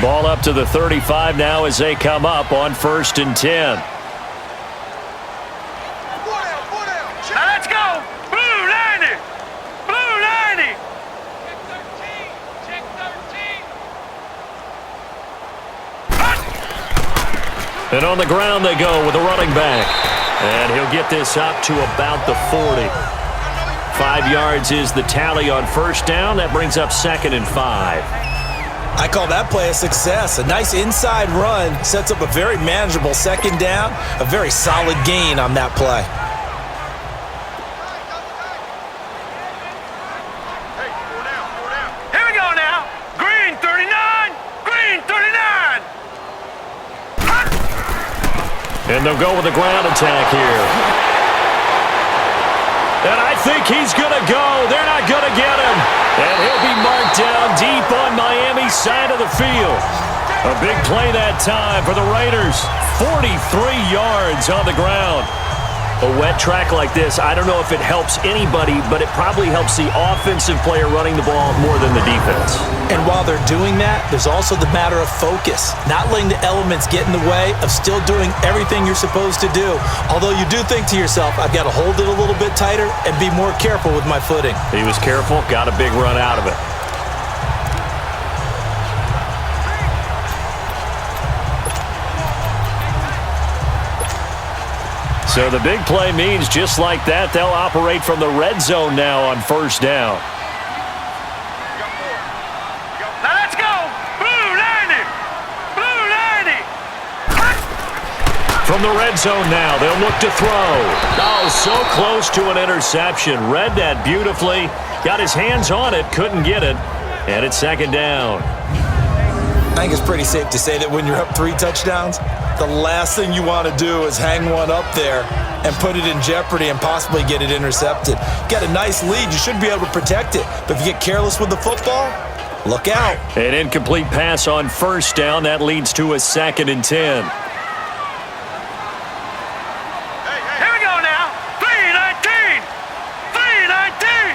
Ball up to the 35 now as they come up on 1st and 10. Now let's go. Blue 90. Blue 90. Check 13. And on the ground they go with a running back. And he'll get this up to about the 40. 5 yards is the tally on 1st down. That brings up 2nd and 5. I call that play a success. A nice inside run sets up a very manageable 2nd down, a very solid gain on that play. And they'll go with a ground attack here. And I think he's going to go. They're not going to get him. And he'll be marked down deep on Miami's side of the field. A big play that time for the Raiders. 43 yards on the ground. A wet track like this, I don't know if it helps anybody, but it probably helps the offensive player running the ball more than the defense. And while they're doing that, there's also the matter of focus. Not letting the elements get in the way of still doing everything you're supposed to do. Although you do think to yourself, I've got to hold it a little bit tighter and be more careful with my footing. He was careful, got a big run out of it. So the big play means just like that, they'll operate from the red zone now on first down. Now let's go! Blue 90! Blue 90! From the red zone now, they'll look to throw. Oh, so close to an interception. Read that beautifully. Got his hands on it, couldn't get it. And it's second down. I think it's pretty safe to say that when you're up 3 touchdowns, the last thing you want to do is hang one up there and put it in jeopardy and possibly get it intercepted. Got a nice lead. You should be able to protect it. But if you get careless with the football, look out. An incomplete pass on first down. That leads to a 2nd and 10. Here we go now. 319! 319!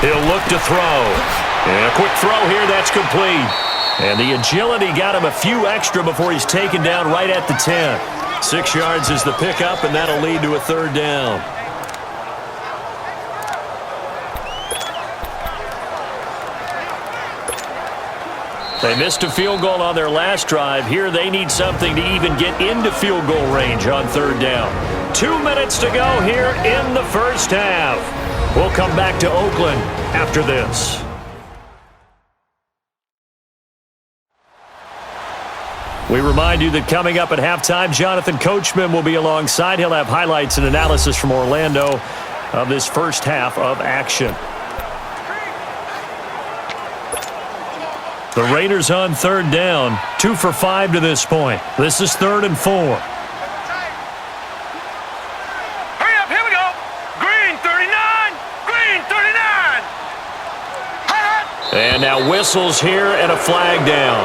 He'll look to throw. And a quick throw here, that's complete. And the agility got him a few extra before he's taken down right at the 10. 6 yards is the pickup, and that'll lead to a 3rd down. They missed a field goal on their last drive. Here they need something to even get into field goal range on 3rd down. 2 minutes to go here in the first half. We'll come back to Oakland after this. We remind you that coming up at halftime, Jonathan Coachman will be alongside. He'll have highlights and analysis from Orlando of this first half of action. The Raiders on 3rd down, 2 for 5 to this point. This is 3rd and 4. Hurry up, here we go! Green 39! Green 39! And now whistles here and a flag down.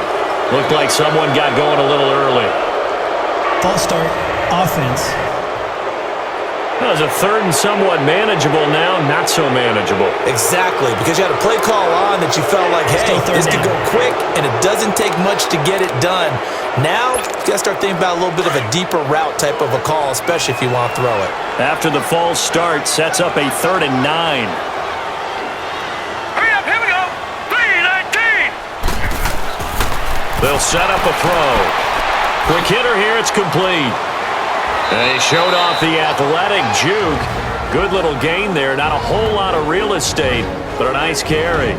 Looked like someone got going a little early. False start, offense. That was a 3rd and somewhat manageable, now not so manageable. Exactly, because you had a play call on that you felt like, hey, this could go quick, and it doesn't take much to get it done. Now, you got to start thinking about a little bit of a deeper route type of a call, especially if you want to throw it. After the false start, sets up a 3rd and 9. They'll set up a throw. Quick hitter here, it's complete. And he showed off the athletic juke. Good little gain there. Not a whole lot of real estate, but a nice carry.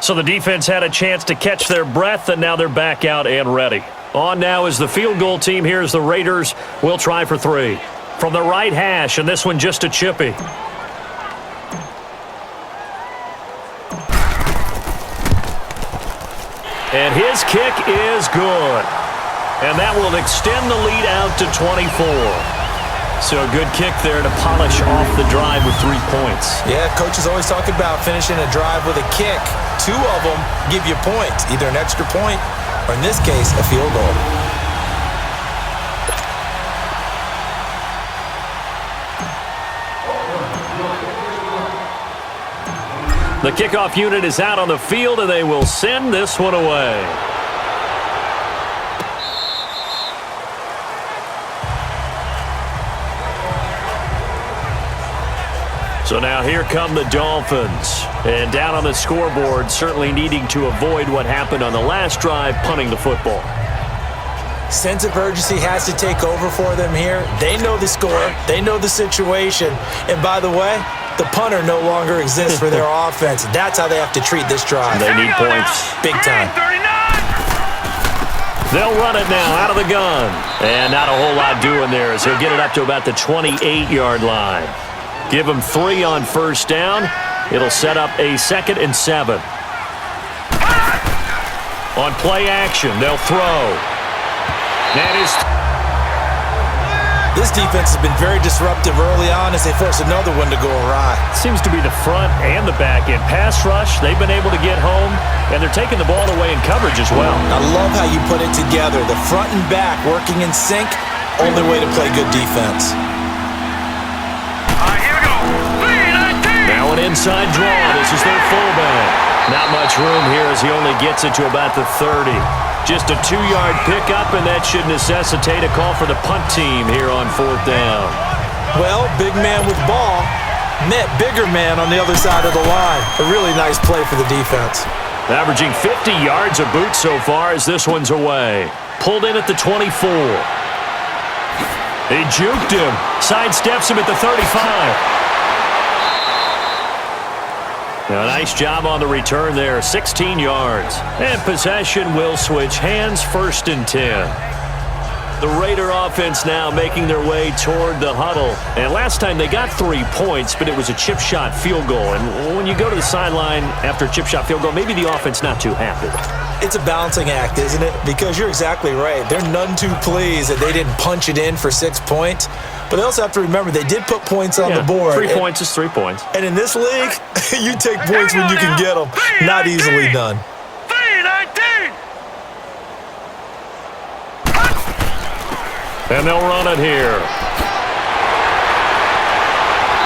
So the defense had a chance to catch their breath, and now they're back out and ready. On now is the field goal team. Here's the Raiders. We'll try for 3. From the right hash, and this one just a chippy. And his kick is good. And that will extend the lead out to 24. So a good kick there to polish off the drive with 3 points. Yeah, coaches always talk about finishing a drive with a kick. 2 of them give you points, either an extra point or in this case, a field goal. The kickoff unit is out on the field, and they will send this one away. So now here come the Dolphins. And down on the scoreboard, certainly needing to avoid what happened on the last drive, punting the football. Sense of urgency has to take over for them here. They know the score. They know the situation. And by the way, the punter no longer exists for their offense. That's how they have to treat this drive. They need points. Big time. They'll run it now out of the gun. And not a whole lot doing there as he'll get it up to about the 28-yard line. Give him 3 on first down. It'll set up a 2nd and 7. On play action, they'll throw. That is... This defense has been very disruptive early on as they force another one to go awry. Seems to be the front and the back end. Pass rush, they've been able to get home, and they're taking the ball away in coverage as well. I love how you put it together. The front and back working in sync, only way to play good defense. Here we go. 3-19. Now an inside draw. This is their fullback. Not much room here as he only gets it to about the 30. Just a 2-yard pickup, and that should necessitate a call for the punt team here on 4th down. Well, big man with ball met bigger man on the other side of the line. A really nice play for the defense. Averaging 50 yards a boot so far as this one's away. Pulled in at the 24. He juked him. Sidesteps him at the 35. Now, nice job on the return there, 16 yards. And possession will switch hands, 1st and 10. The Raider offense now making their way toward the huddle. And last time they got 3 points, but it was a chip shot field goal. And when you go to the sideline after a chip shot field goal, maybe the offense not too happy. It's a balancing act, isn't it? Because you're exactly right. They're none too pleased that they didn't punch it in for 6 points. But they also have to remember they did put points on the board. 3 points is 3 points. And in this league, you take points when you can get them. Not easily done. 3-19. And they'll run it here.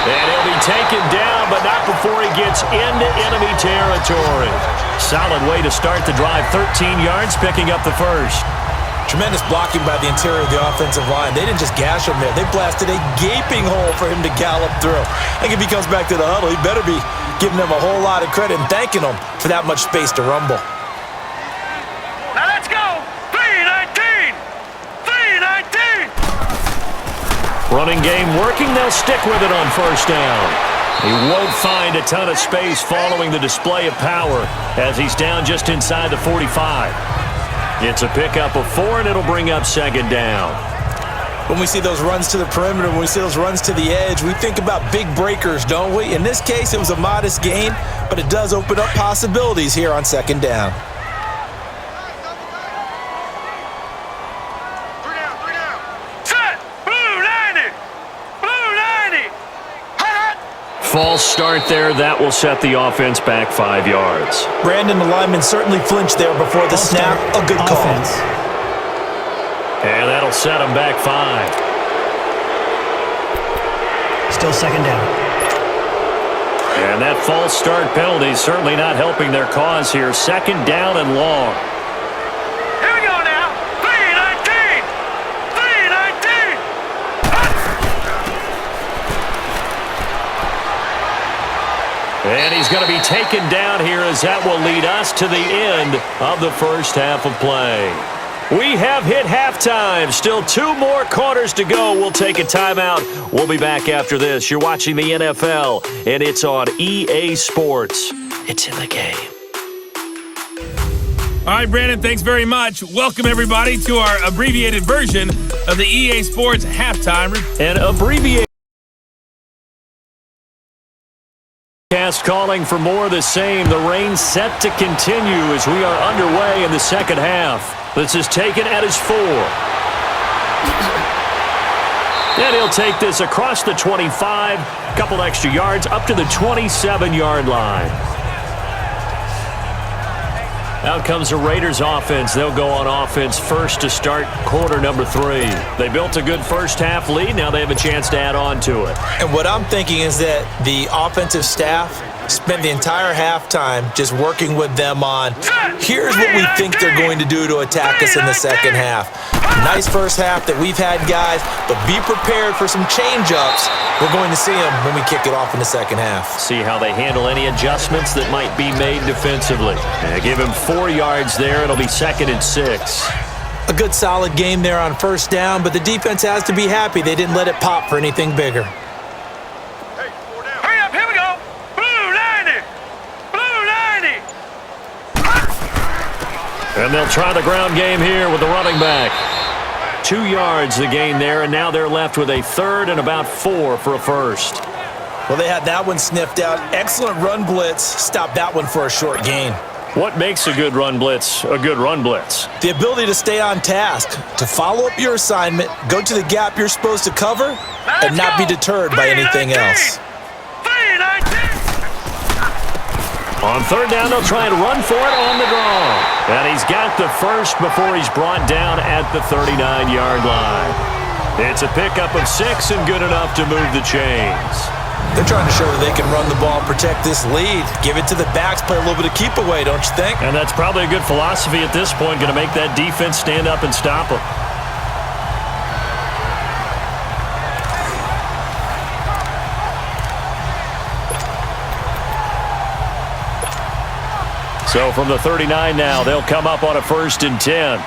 And he'll be taken down, but not before he gets into enemy territory. Solid way to start the drive. 13 yards, picking up the first. Tremendous blocking by the interior of the offensive line. They didn't just gash him there. They blasted a gaping hole for him to gallop through. I think if he comes back to the huddle, he better be giving them a whole lot of credit and thanking them for that much space to rumble. Now let's go. 3-19. 3-19. Running game working. They'll stick with it on first down. He won't find a ton of space following the display of power as he's down just inside the 45. It's a pickup of 4, and it'll bring up 2nd down. When we see those runs to the perimeter, when we see those runs to the edge, we think about big breakers, don't we? In this case, it was a modest gain, but it does open up possibilities here on 2nd down. 3 down. Set. Blue 90. Blue 90. Hot. False start there. That will set the offense back 5 yards. Brandon, the lineman certainly flinched there before the snap. A good call. Offense. And that'll set him back 5. Still 2nd down. And that false start penalty is certainly not helping their cause here. 2nd down and long. Here we go now. 3-19. 3-19. And he's going to be taken down here as that will lead us to the end of the first half of play. We have hit halftime. Still 2 more quarters to go. We'll take a timeout. We'll be back after this. You're watching the NFL, and it's on EA Sports. It's in the game. All right, Brandon, thanks very much. Welcome, everybody, to our abbreviated version of the EA Sports halftime. An abbreviated cast calling for more of the same. The rain set to continue as we are underway in the second half. This is taken at his 4. And he'll take this across the 25, couple extra yards, up to the 27-yard line. Out comes the Raiders offense. They'll go on offense first to start quarter number 3. They built a good first half lead. Now they have a chance to add on to it. And what I'm thinking is that the offensive staff spent the entire halftime just working with them on, here's what we think they're going to do to attack us in the second half. Nice first half that we've had, guys, but be prepared for some change-ups. We're going to see them when we kick it off in the second half. See how they handle any adjustments that might be made defensively. And give him 4 yards there. It'll be 2nd and 6. A good solid game there on first down, but the defense has to be happy they didn't let it pop for anything bigger. Hurry up. Here we go. Blue 90. Blue 90. And they'll try the ground game here with the running back. 2 yards the gain there, and now they're left with a third and about 4 for a first. Well, they had that one sniffed out. Excellent run blitz. Stopped that one for a short gain. What makes a good run blitz a good run blitz? The ability to stay on task, to follow up your assignment, go to the gap you're supposed to cover, and not be deterred by anything else. On third down, they'll try and run for it on the draw. And he's got the first before he's brought down at the 39-yard line. It's a pickup of 6 and good enough to move the chains. They're trying to show that they can run the ball and protect this lead. Give it to the backs, play a little bit of keep away, don't you think? And that's probably a good philosophy at this point, going to make that defense stand up and stop them. So from the 39 now, they'll come up on a 1st and 10.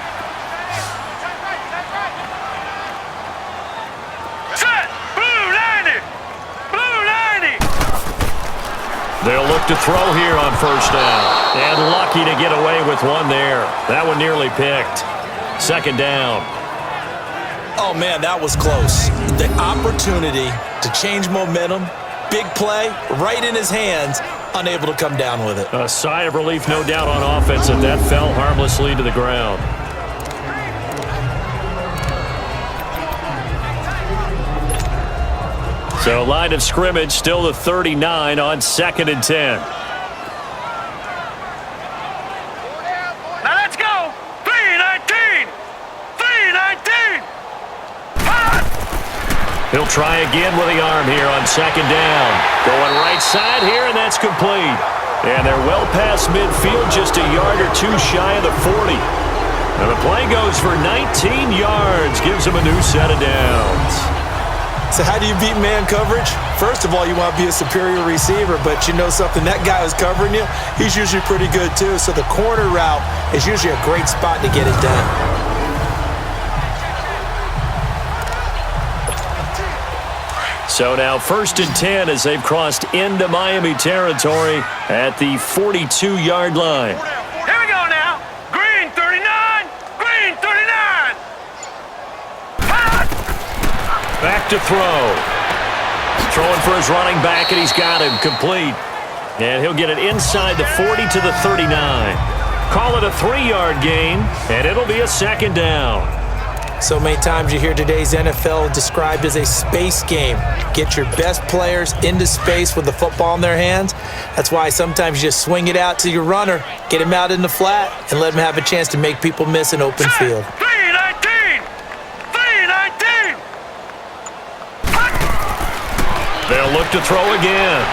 They'll look to throw here on 1st down. And lucky to get away with one there. That one nearly picked. 2nd down. Oh, man, that was close. The opportunity to change momentum, big play, right in his hands, unable to come down with it. A sigh of relief, no doubt, on offense, and that fell harmlessly to the ground. So line of scrimmage still the 39 on 2nd and 10. Now let's go. 3-19. 3-19. He'll try again with the arm here on 2nd down. Going right side here, and that's complete. And they're well past midfield, just a yard or 2 shy of the 40. And the play goes for 19 yards, gives them a new set of downs. So how do you beat man coverage? First of all, you want to be a superior receiver, but you know something, that guy who's covering you, he's usually pretty good too. So the corner route is usually a great spot to get it done. So now 1st and 10 as they've crossed into Miami territory at the 42-yard line. Here we go now. Green 39. Green 39. Back to throw. Throwing for his running back, and he's got him complete. And he'll get it inside the 40 to the 39. Call it a 3-yard gain, and it'll be a 2nd down. So many times you hear today's NFL described as a space game. Get your best players into space with the football in their hands. That's why sometimes you just swing it out to your runner, get him out in the flat, and let him have a chance to make people miss an open field. 3-19. 3-19. They'll look to throw again.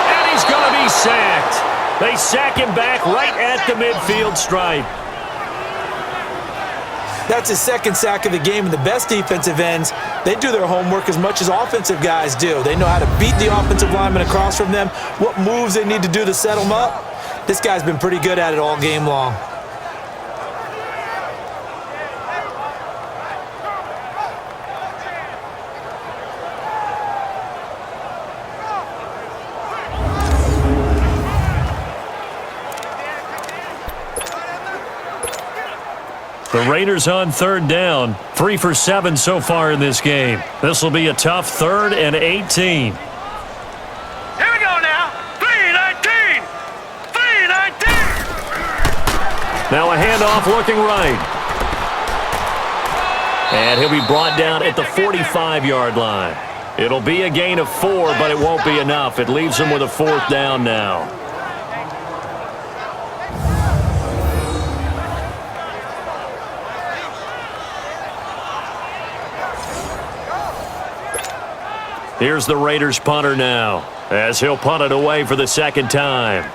And he's going to be sacked. They sack him back right at the midfield stripe. That's his 2nd sack of the game, and the best defensive ends, they do their homework as much as offensive guys do. They know how to beat the offensive lineman across from them, what moves they need to do to set them up. This guy's been pretty good at it all game long. The Raiders on 3rd down, 3 for 7 so far in this game. This will be a tough 3rd and 18. Here we go now. 3-19. 3-19. Now a handoff looking right. And he'll be brought down at the 45-yard line. It'll be a gain of 4, but it won't be enough. It leaves him with a 4th down now. Here's the Raiders punter now, as he'll punt it away for the 2nd time.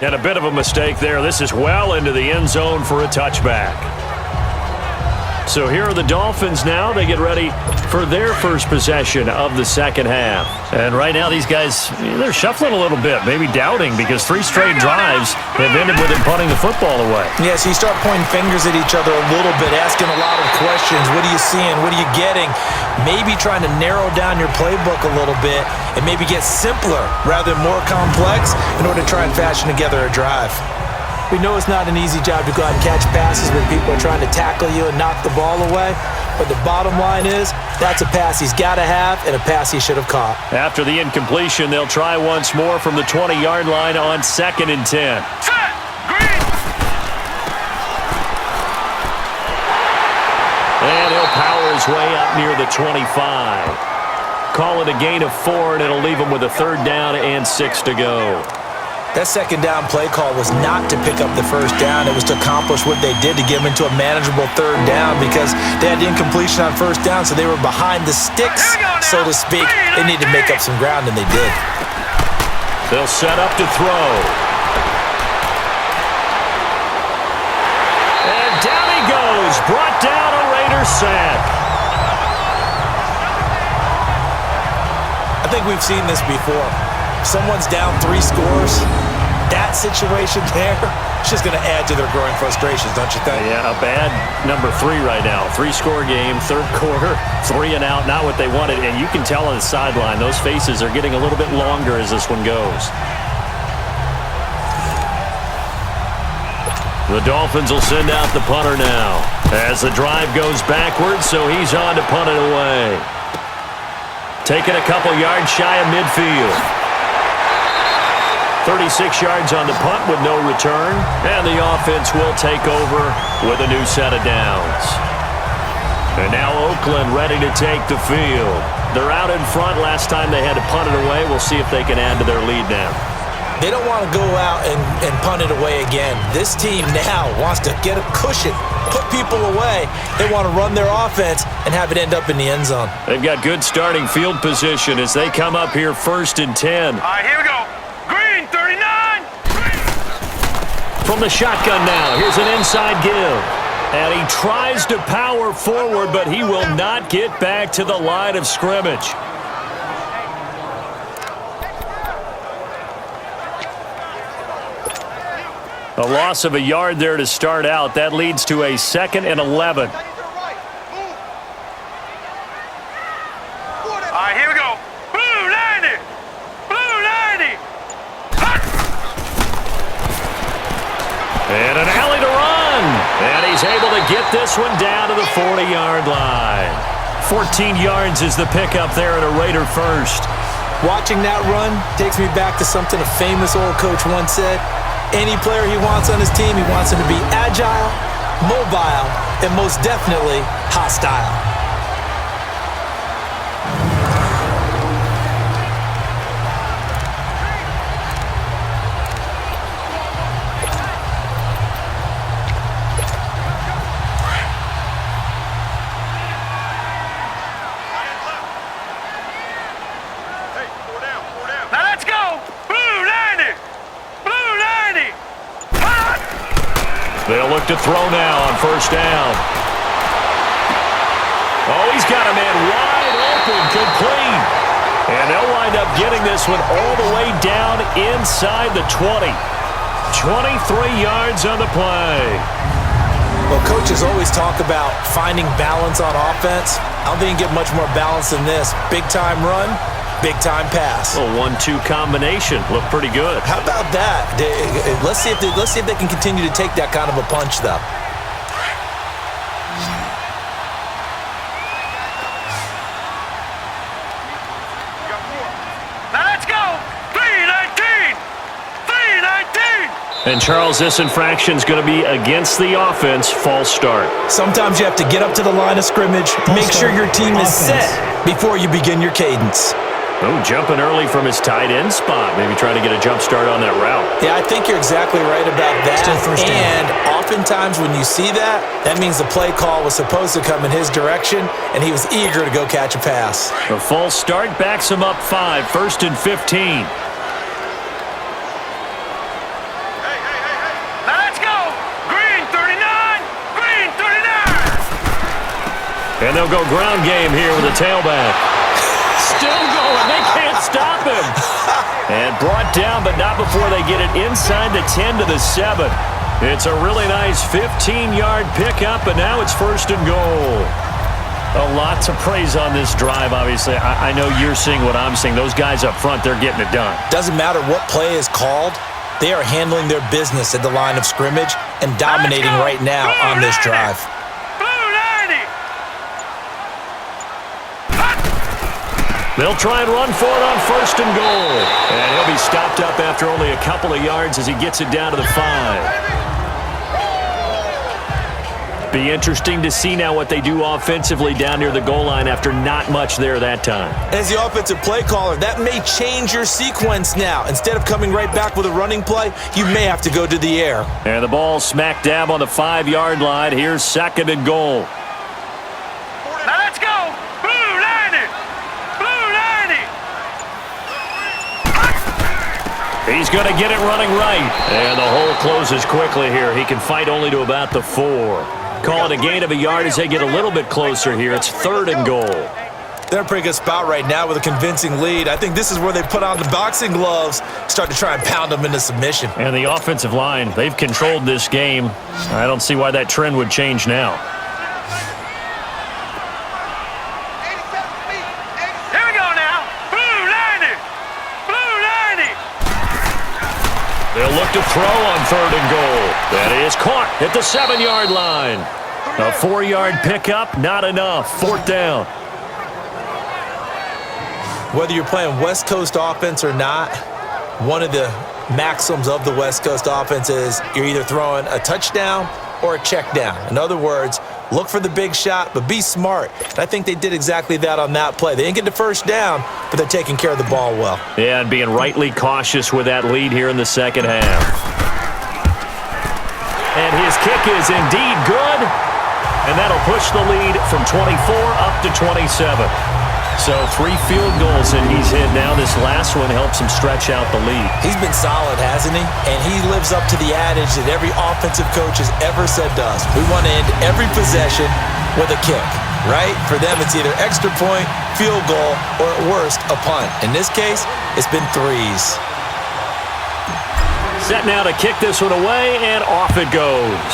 And a bit of a mistake there. This is well into the end zone for a touchback. So here are the Dolphins now. They get ready for their first possession of the second half. And right now these guys, they're shuffling a little bit, maybe doubting, because 3 straight drives have ended with them punting the football away. Yeah, so you start pointing fingers at each other a little bit, asking a lot of questions. What are you seeing? What are you getting? Maybe trying to narrow down your playbook a little bit and maybe get simpler rather than more complex in order to try and fashion together a drive. We know it's not an easy job to go out and catch passes when people are trying to tackle you and knock the ball away. But the bottom line is, that's a pass he's got to have and a pass he should have caught. After the incompletion, they'll try once more from the 20-yard line on 2nd and 10. Set! Green! And he'll power his way up near the 25. Call it a gain of 4, and it'll leave him with a 3rd down and 6 to go. That second down play call was not to pick up the first down. It was to accomplish what they did to get them into a manageable 3rd down because they had the incompletion on 1st down, so they were behind the sticks, so to speak. They needed to make up some ground, and they did. They'll set up to throw. And down he goes. Brought down a Raider sack. I think we've seen this before. Someone's down 3 scores. That situation there, it's just going to add to their growing frustrations, don't you think? Yeah, a bad number 3 right now. 3-score game, 3rd quarter, 3 and out, not what they wanted. And you can tell on the sideline, those faces are getting a little bit longer as this one goes. The Dolphins will send out the punter now as the drive goes backwards, so he's on to punt it away. Taking a couple yards shy of midfield. 36 yards on the punt with no return, and the offense will take over with a new set of downs. And now Oakland ready to take the field. They're out in front. Last time they had to punt it away. We'll see if they can add to their lead now. They don't want to go out and punt it away again. This team now wants to get a cushion, put people away. They want to run their offense and have it end up in the end zone. They've got good starting field position as they come up here 1st and 10. All right, here we go. Green, 39! From the shotgun now, here's an inside give. And he tries to power forward, but he will not get back to the line of scrimmage. A loss of a yard there to start out. That leads to a 2nd and 11. All right, here we go. Blue 90! Blue 90! Hut! And an alley to run. And he's able to get this one down to the 40-yard line. 14 yards is the pickup there at a Raider first. Watching that run takes me back to something a famous old coach once said. Any player he wants on his team, he wants him to be agile, mobile, and most definitely hostile. Now let's go! Blue 90! Blue 90! Hut! They'll look to throw now on 1st down. Oh, he's got a man wide open, complete. And they'll wind up getting this one all the way down inside the 20. 23 yards on the play. Well, coaches always talk about finding balance on offense. I don't think you get much more balance than this. Big-time run, big-time pass. A 1-2 combination. Looked pretty good. How about that? Let's see if they can continue to take that kind of a punch, though. Now let's go! 319! 319! And Charles, this infraction's going to be against the offense. False start. Sometimes you have to get up to the line of scrimmage, make sure your team is set before you begin your cadence. Oh, jumping early from his tight end spot. Maybe trying to get a jump start on that route. Yeah, I think you're exactly right about that. Still first down. And oftentimes when you see that, that means the play call was supposed to come in his direction, and he was eager to go catch a pass. A false start backs him up 5, 1st and 15. Now let's go! Green 39! Green 39! And they'll go ground game here with a tailback. Still going. They can't stop him. And brought down, but not before they get it inside the 10 to the 7. It's a really nice 15-yard pickup, and now it's 1st and goal. A lot to praise on this drive, obviously. I know you're seeing what I'm seeing. Those guys up front, they're getting it done. Doesn't matter what play is called. They are handling their business at the line of scrimmage and dominating right now on this drive. They'll try and run for it on 1st and goal. And he'll be stopped up after only a couple of yards as he gets it down to the 5. Be interesting to see now what they do offensively down near the goal line after not much there that time. As the offensive play caller, that may change your sequence now. Instead of coming right back with a running play, you may have to go to the air. And the ball smack dab on the 5-yard line. Here's 2nd and goal. Now let's go. Blue 90. Blue 90. He's going to get it running right. And the hole closes quickly here. He can fight only to about the 4. Call it a gain of a yard as they get a little bit closer here. It's 3rd and goal. They're in a pretty good spot right now with a convincing lead. I think this is where they put on the boxing gloves, start to try and pound them into submission. And the offensive line, they've controlled this game. I don't see why that trend would change now. Here we go now. Blue 90. Blue 90. They'll look to throw on 3rd and goal. That is caught at the 7-yard line. A 4-yard pickup, not enough. 4th down. Whether you're playing West Coast offense or not, one of the maxims of the West Coast offense is you're either throwing a touchdown or a check down. In other words, look for the big shot, but be smart. And I think they did exactly that on that play. They didn't get the 1st down, but they're taking care of the ball well. Yeah, and being rightly cautious with that lead here in the 2nd half. And his kick is indeed good. And that'll push the lead from 24 up to 27. So 3 field goals and he's hit now. This last one helps him stretch out the lead. He's been solid, hasn't he? And he lives up to the adage that every offensive coach has ever said to us. We want to end every possession with a kick, right? For them, it's either extra point, field goal, or at worst, a punt. In this case, it's been 3s. Set now to kick this one away, and off it goes.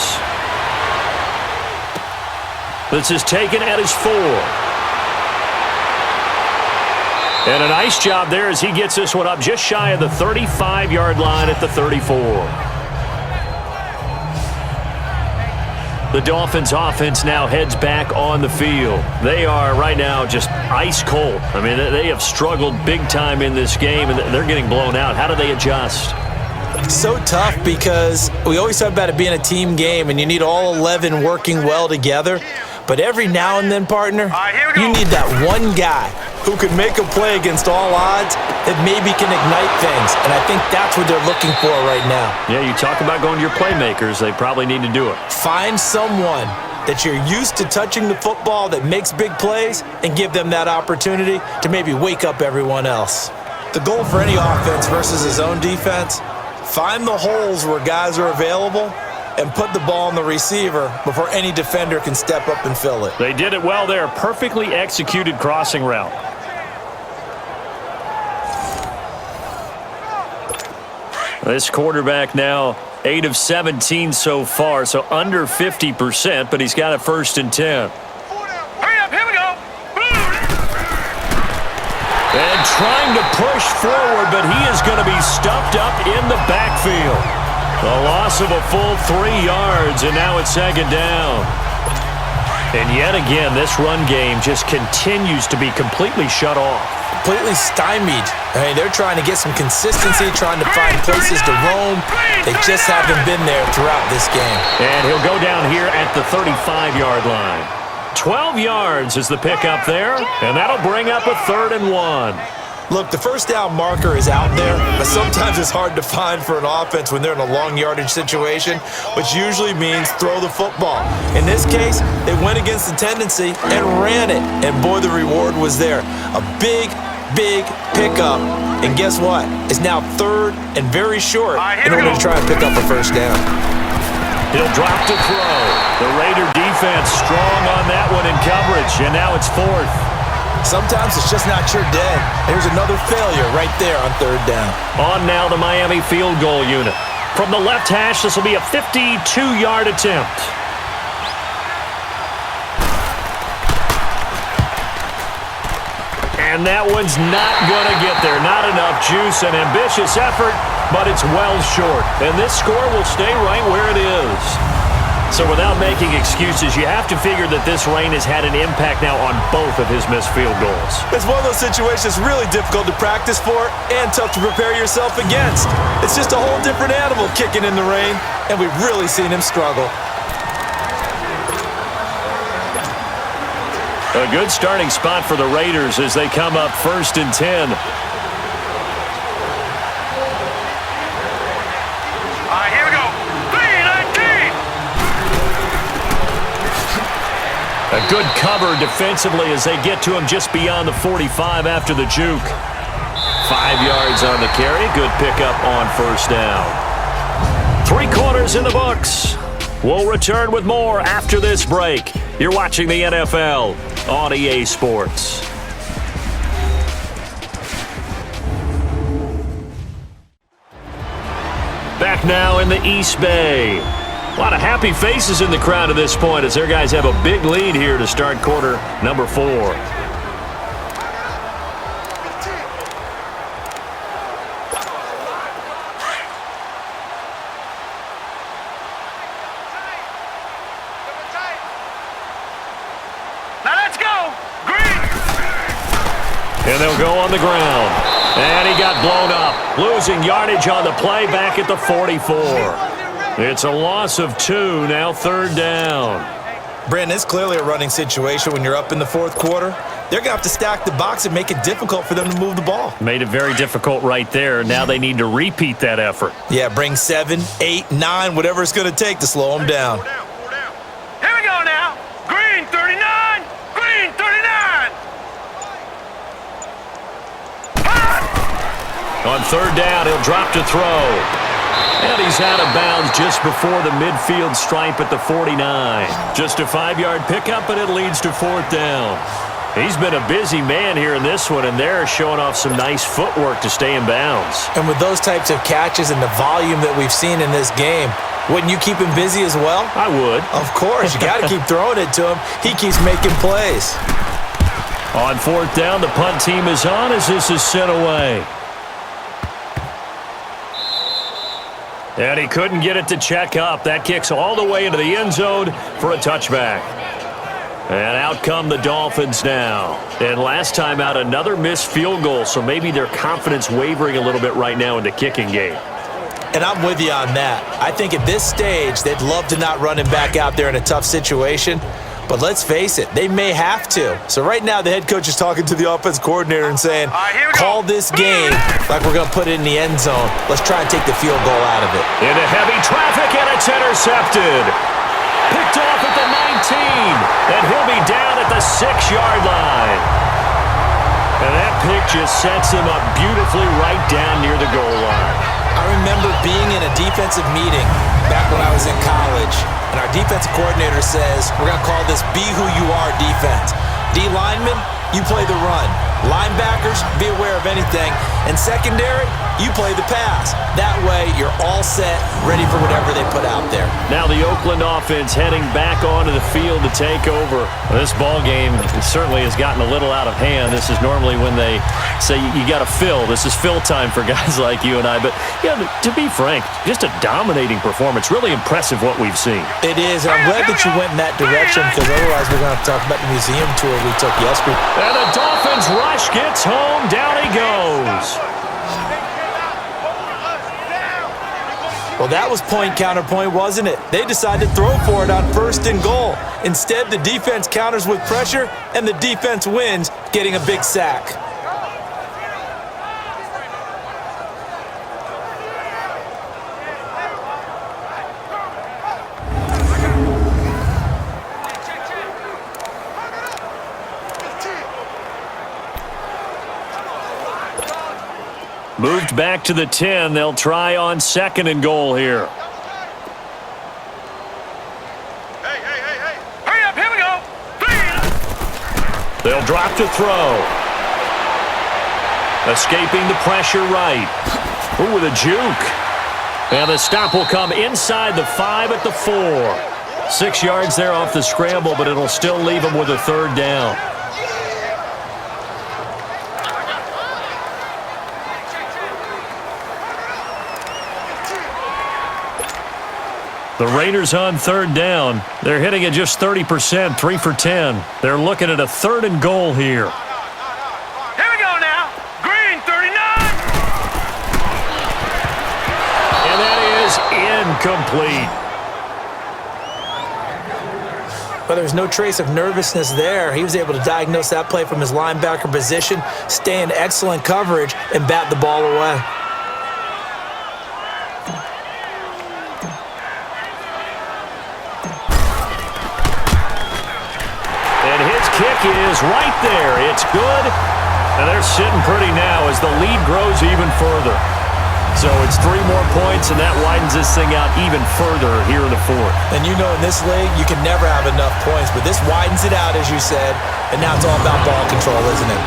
This is taken at his 4. And a nice job there as he gets this one up just shy of the 35-yard line at the 34. The Dolphins offense now heads back on the field. They are right now just ice cold. I mean, they have struggled big time in this game, and they're getting blown out. How do they adjust? So tough because we always talk about it being a team game and you need all 11 working well together. But every now and then, partner, you need that one guy who can make a play against all odds that maybe can ignite things. And I think that's what they're looking for right now. Yeah, you talk about going to your playmakers. They probably need to do it. Find someone that you're used to touching the football that makes big plays and give them that opportunity to maybe wake up everyone else. The goal for any offense versus his own defense, find the holes where guys are available and put the ball on the receiver before any defender can step up and fill it. They did it well there. Perfectly executed crossing route. This quarterback now 8 of 17 so far, so under 50%, but he's got a 1st and 10. Hurry up, here we go. And trying to push forward, but he is going to be stuffed up in the backfield. The loss of a full 3 yards, and now it's 2nd down. And yet again, this run game just continues to be completely shut off. Completely stymied. I mean, they're trying to get some consistency, trying to find places to roam. They just haven't been there throughout this game. And he'll go down here at the 35-yard line. 12 yards is the pickup there, and that'll bring up a 3rd and 1. Look, the first down marker is out there, but sometimes it's hard to find for an offense when they're in a long yardage situation, which usually means throw the football. In this case, they went against the tendency and ran it, and boy, the reward was there. A big pickup, and guess what? It's now 3rd and very short in order to try and pick up a 1st down. He'll drop to throw. The Raider defense strong on that one in coverage, and now it's fourth. Sometimes it's just not your day. Here's another failure right there on third down. On now the Miami field goal unit. From the left hash, this will be a 52-yard attempt. And that one's not going to get there. Not enough juice. An ambitious effort, but it's well short. And this score will stay right where it is. So without making excuses, you have to figure that this rain has had an impact now on both of his missed field goals. It's one of those situations really difficult to practice for and tough to prepare yourself against. It's just a whole different animal kicking in the rain, and we've really seen him struggle. A good starting spot for the Raiders as they come up 1st and 10. Here we go. 3-19. A good cover defensively as they get to him just beyond the 45 after the juke. 5 yards on the carry. Good pickup on 1st down. 3 quarters in the books. We'll return with more after this break. You're watching the NFL on EA Sports. Back now in the East Bay. A lot of happy faces in the crowd at this point as their guys have a big lead here to start quarter number 4. Now let's go. Green. And they'll go on the ground. And he got blown up. Losing yardage on the play back at the 44. It's a loss of 2, now 3rd down. Brandon, it's clearly a running situation when you're up in the 4th quarter. They're going to have to stack the box and make it difficult for them to move the ball. Made it very difficult right there. Now they need to repeat that effort. Yeah, bring 7, 8, 9, whatever it's going to take to slow them down. Here we go now. Green 39. Green 39. On 3rd down, he'll drop to throw. And he's out of bounds just before the midfield stripe at the 49. Just a 5-yard pickup, and it leads to 4th down. He's been a busy man here in this one, and they're showing off some nice footwork to stay in bounds. And with those types of catches and the volume that we've seen in this game, wouldn't you keep him busy as well? I would. Of course. You got to keep throwing it to him. He keeps making plays. On 4th down, the punt team is on as this is sent away. And he couldn't get it to check up. That kicks all the way into the end zone for a touchback. And out come the Dolphins now. And last time out, another missed field goal, so maybe their confidence wavering a little bit right now in the kicking game. And I'm with you on that. I think at this stage, they'd love to not run him back out there in a tough situation. But let's face it, they may have to. So right now, the head coach is talking to the offense coordinator and saying, call this game like we're going to put it in the end zone. Let's try and take the field goal out of it. Into heavy traffic, and it's intercepted. Picked off at the 19, and he'll be down at the 6-yard line. And that pick just sets him up beautifully right down near the goal line. I remember being in a defensive meeting back when I was in college, and our defensive coordinator says, we're going to call this Be Who You Are defense. D linemen, you play the run. Linebackers, be aware of anything. And secondary, you play the pass. That way, you're all set, ready for whatever they put out there. Now the Oakland offense heading back onto the field to take over. This ball game certainly has gotten a little out of hand. This is normally when they say you got to fill. This is fill time for guys like you and I. But yeah, to be frank, just a dominating performance. Really impressive what we've seen. It is. I'm glad that you went in that direction because otherwise we're going to have to talk about the museum tour we took yesterday. And the Dolphins rush gets home. Down he goes. Well, that was point counterpoint, wasn't it? They decided to throw for it on 1st and goal. Instead, the defense counters with pressure, and the defense wins, getting a big sack. Moved back to the 10. They'll try on 2nd and goal here. Hey. They'll drop to throw. Escaping the pressure right. Ooh, with a juke. And the stop will come inside the 5 at the 4. 6 yards there off the scramble, but it'll still leave them with a third down. The Raiders on third down. They're hitting at just 30%, 3 for 10. They're looking at a 3rd and goal here. Here we go now. Green 39. And that is incomplete. But there's no trace of nervousness there. He was able to diagnose that play from his linebacker position, stay in excellent coverage, and bat the ball away. Kick is right there. It's good. And they're sitting pretty now as the lead grows even further. So it's 3 more points, and that widens this thing out even further here in the 4th. And you know in this league, you can never have enough points, but this widens it out, as you said, and now it's all about ball control, isn't it?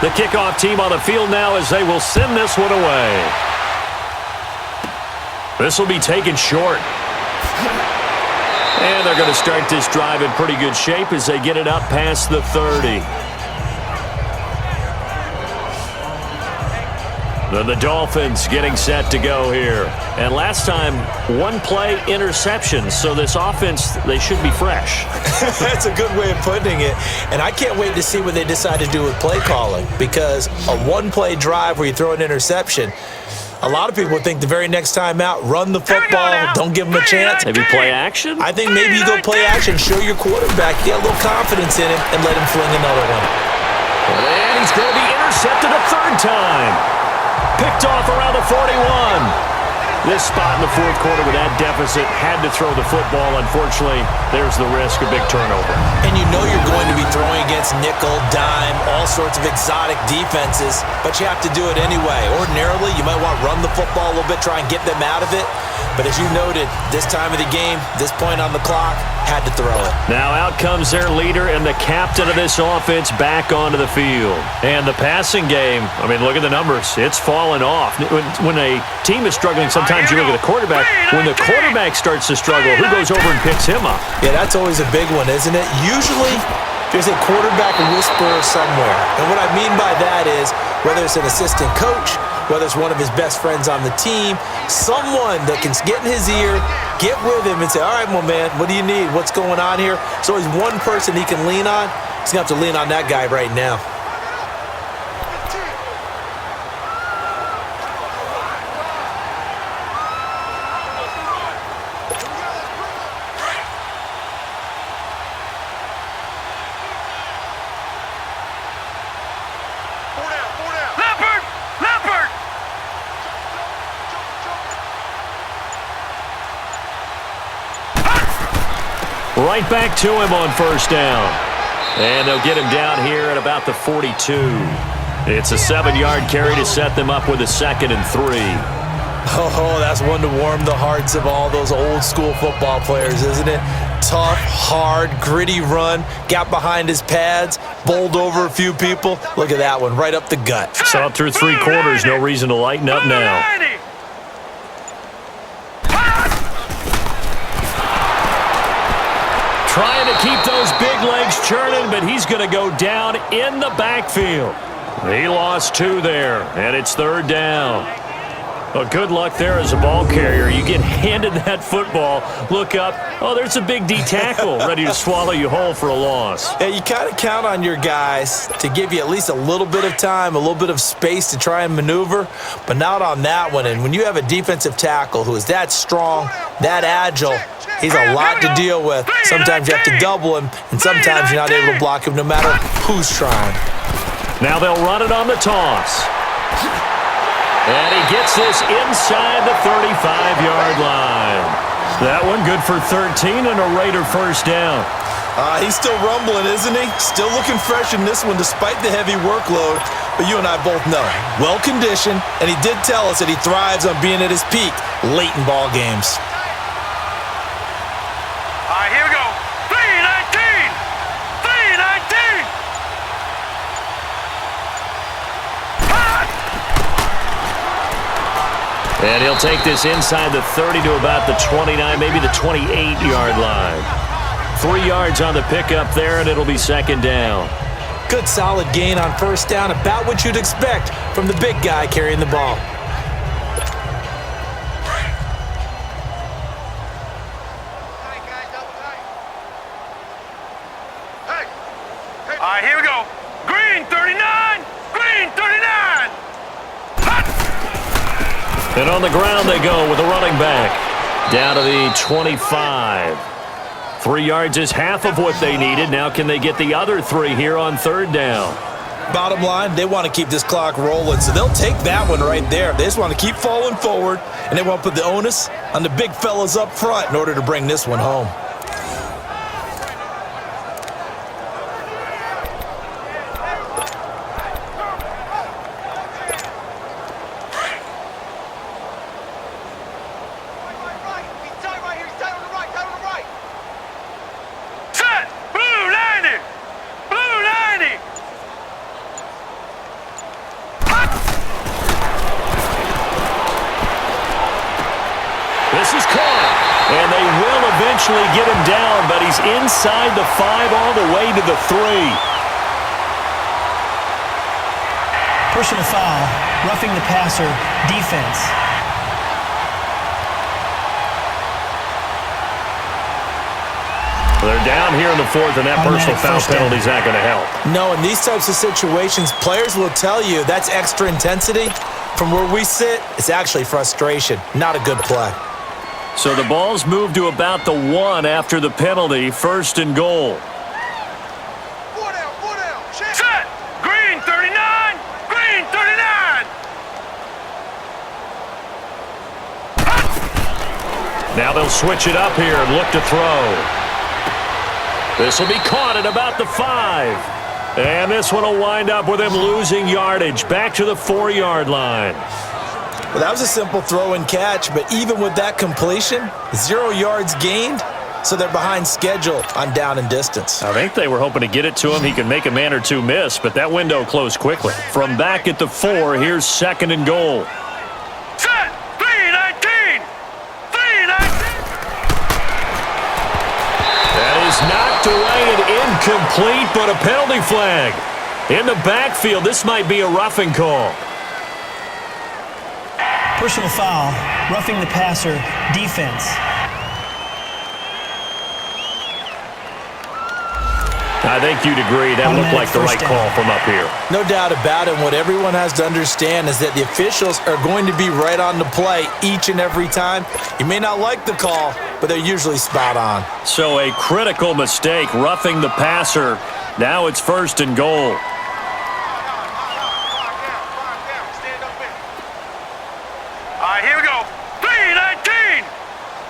The kickoff team on the field now as they will send this one away. This will be taken short. And they're going to start this drive in pretty good shape as they get it up past the 30. The Dolphins getting set to go here. And last time, 1-play interception. So this offense, they should be fresh. That's a good way of putting it. And I can't wait to see what they decide to do with play calling. Because a 1-play drive where you throw an interception, a lot of people think the very next time out, run the football, don't give them a chance. Maybe play action? I think maybe you go play action, show your quarterback, get a little confidence in him, and let him fling another one. And he's going to be intercepted a 3rd time. Picked off around the 41. This spot in the 4th quarter with that deficit, had to throw the football. Unfortunately, there's the risk of big turnover. And you know you're going to be throwing against nickel, dime, all sorts of exotic defenses, but you have to do it anyway. Ordinarily, you might want to run the football a little bit, try and get them out of it. But as you noted, this time of the game, this point on the clock, had to throw it. Now out comes their leader and the captain of this offense back onto the field. And the passing game, I mean, look at the numbers. It's fallen off. When a team is struggling, sometimes you look at the quarterback. When the quarterback starts to struggle, who goes over and picks him up? Yeah, that's always a big one, isn't it? Usually, there's a quarterback whisperer somewhere. And what I mean by that is, whether it's an assistant coach, whether it's one of his best friends on the team, someone that can get in his ear, get with him and say, all right, my man, what do you need? What's going on here? So there's one person he can lean on. He's going to have to lean on that guy right now. Right back to him on 1st down. And they'll get him down here at about the 42. It's a 7-yard carry to set them up with a 2nd and 3. Oh, that's one to warm the hearts of all those old school football players, isn't it? Tough, hard, gritty run, got behind his pads, bowled over a few people. Look at that one, right up the gut. So through 3 quarters, no reason to lighten up now. Trying to keep those big legs churning, but he's going to go down in the backfield. He lost 2 there, and it's 3rd down. Well, good luck there as a ball carrier. You get handed that football, look up, oh, there's a big D tackle ready to swallow you whole for a loss. Yeah, you kind of count on your guys to give you at least a little bit of time, a little bit of space to try and maneuver, but not on that one. And when you have a defensive tackle who is that strong, that agile, he's a lot to deal with. Sometimes you have to double him, and sometimes you're not able to block him no matter who's trying. Now they'll run it on the toss. And he gets this inside the 35-yard line. That one good for 13 and a Raider 1st down. He's still rumbling, isn't he? Still looking fresh in this one despite the heavy workload. But you and I both know, well-conditioned, and he did tell us that he thrives on being at his peak late in ball games. All right, here we go. 319! 319! And he'll take this inside the 30 to about the 29, maybe the 28-yard line. 3 yards on the pickup there, and it'll be second down. Good solid gain on first down, about what you'd expect from the big guy carrying the ball. All right, here we go. Green 39! Green 39! And on the ground they go with the running back. Down to the 25. 3 yards is half of what they needed. Now can they get the other 3 here on third down? Bottom line, they want to keep this clock rolling, so they'll take that one right there. They just want to keep falling forward, and they want to put the onus on the big fellas up front in order to bring this one home. Get him down, but he's inside the 5 all the way to the 3. Personal foul, roughing the passer, defense. They're down here in the 4th, and that personal foul penalty is not going to help. No, in these types of situations, players will tell you that's extra intensity. From where we sit, it's actually frustration, not a good play. So the ball's moved to about the 1 after the penalty, first and goal. Set! Green 39! Green 39! Now they'll switch it up here and look to throw. This will be caught at about the 5. And this one will wind up with him losing yardage back to the 4-yard line. Well, that was a simple throw and catch, but even with that completion, 0 yards gained, so they're behind schedule on down and distance. I think they were hoping to get it to him. He could make a man or two miss, but that window closed quickly. From back at the 4, here's second and goal. Set! 319! 319! That is knocked away and incomplete, but a penalty flag. In the backfield, this might be a roughing call. Personal foul, roughing the passer, defense. I think you'd agree that looked like the right call from up here. No doubt about it. What everyone has to understand is that the officials are going to be right on the play each and every time. You may not like the call, but they're usually spot on. So a critical mistake, roughing the passer. Now it's first and goal. All right, here we go. 319!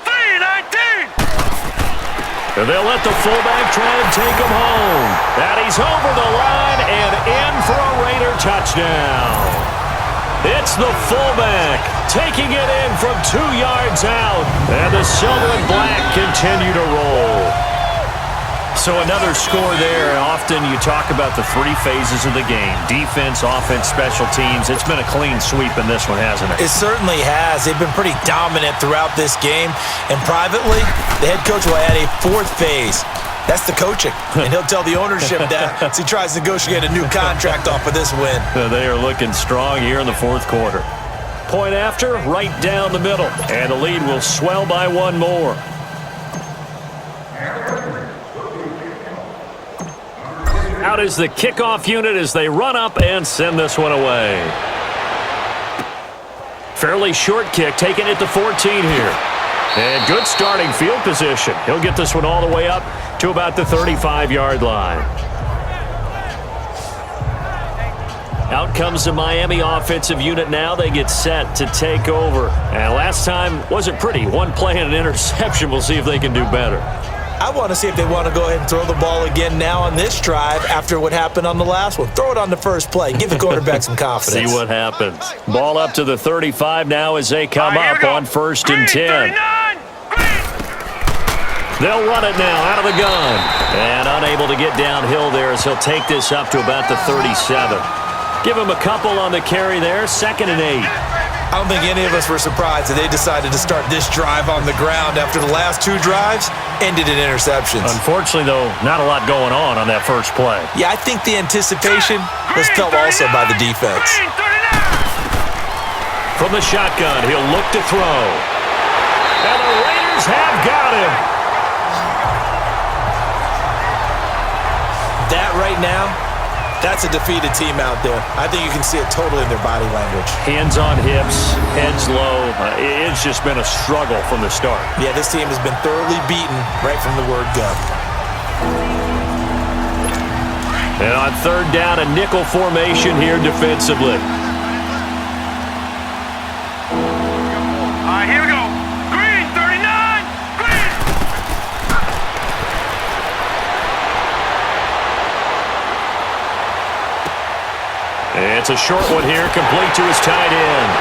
319! And they'll let the fullback try and take him home. And he's over the line and in for a Raider touchdown. It's the fullback taking it in from 2 yards out. And the silver and black continue to roll. So another score there. Often you talk about the 3 phases of the game. Defense, offense, special teams. It's been a clean sweep in this one, hasn't it? It certainly has. They've been pretty dominant throughout this game. And privately, the head coach will add a 4th phase. That's the coaching. And he'll tell the ownership that as he tries to negotiate a new contract off of this win. They are looking strong here in the 4th quarter. Point after, right down the middle. And the lead will swell by 1 more. Out is the kickoff unit as they run up and send this one away. Fairly short kick, taking it to 14 here. And good starting field position. He'll get this one all the way up to about the 35-yard line. Out comes the Miami offensive unit now. They get set to take over. And last time wasn't pretty. 1 play and an interception. We'll see if they can do better. I want to see if they want to go ahead and throw the ball again now on this drive after what happened on the last one. Throw it on the first play. Give the quarterback some confidence. See what happens. Ball up to the 35 now as they come up on 1st and 10. They'll run it now out of the gun. And unable to get downhill there as he'll take this up to about the 37. Give him a couple on the carry there. 2nd and 8. I don't think any of us were surprised that they decided to start this drive on the ground after the last 2 drives ended in interceptions. Unfortunately, though, not a lot going on that first play. Yeah, I think the anticipation was felt also by the defense. From the shotgun, he'll look to throw. And the Raiders have got him. That right now, that's a defeated team out there. I think you can see it totally in their body language. Hands on hips, heads low. It's just been a struggle from the start. Yeah, this team has been thoroughly beaten right from the word go. And on 3rd down, a nickel formation here defensively. All right, here we go. Green, 39. Green. It's a short one here, complete to his tight end.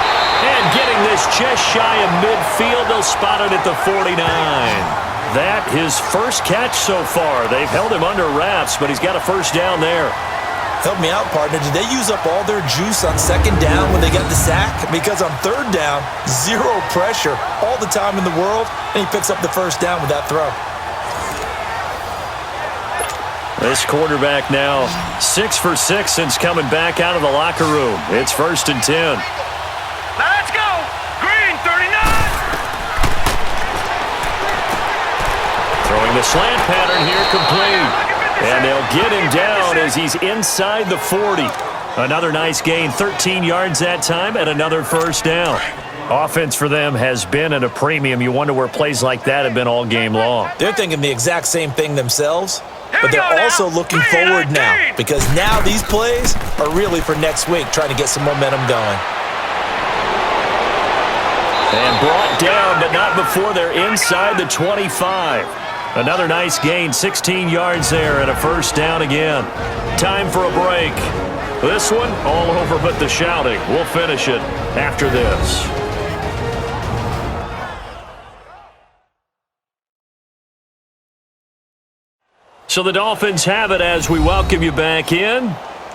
And getting this just shy of midfield, they'll spot it at the 49. That his first catch so far. They've held him under wraps, but he's got a first down there. Help me out, partner. Did they use up all their juice on 2nd down when they got the sack? Because on 3rd down, 0 pressure all the time in the world, and he picks up the first down with that throw. This quarterback now 6 for 6 since coming back out of the locker room. It's 1st and 10. Now let's go. Green, 39. Throwing the slant pattern here complete. And they'll get him down as he's inside the 40. Another nice gain, 13 yards that time, and another first down. Offense for them has been at a premium. You wonder where plays like that have been all game long. They're thinking the exact same thing themselves, but they're also looking forward now because now these plays are really for next week, trying to get some momentum going. And brought down, but not before they're inside the 25. Another nice gain, 16 yards there, and a first down again. Time for a break. This one, all over but the shouting. We'll finish it after this. So the Dolphins have it as we welcome you back in.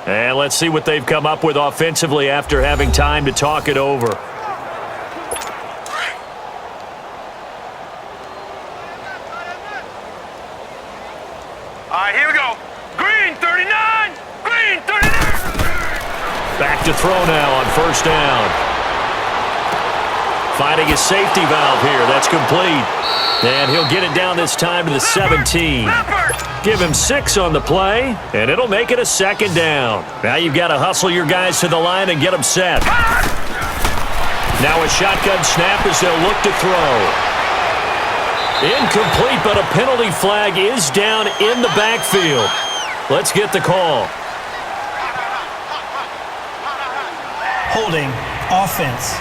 And let's see what they've come up with offensively after having time to talk it over. All right, here we go. Green, 39. Green, 39. Back to throw now on first down. Finding his safety valve here. That's complete. And he'll get it down this time to the 17. Give him 6 on the play, and it'll make it a 2nd down. Now you've got to hustle your guys to the line and get them set. Now a shotgun snap as they'll look to throw. Incomplete, but a penalty flag is down in the backfield. Let's get the call. Holding, offense.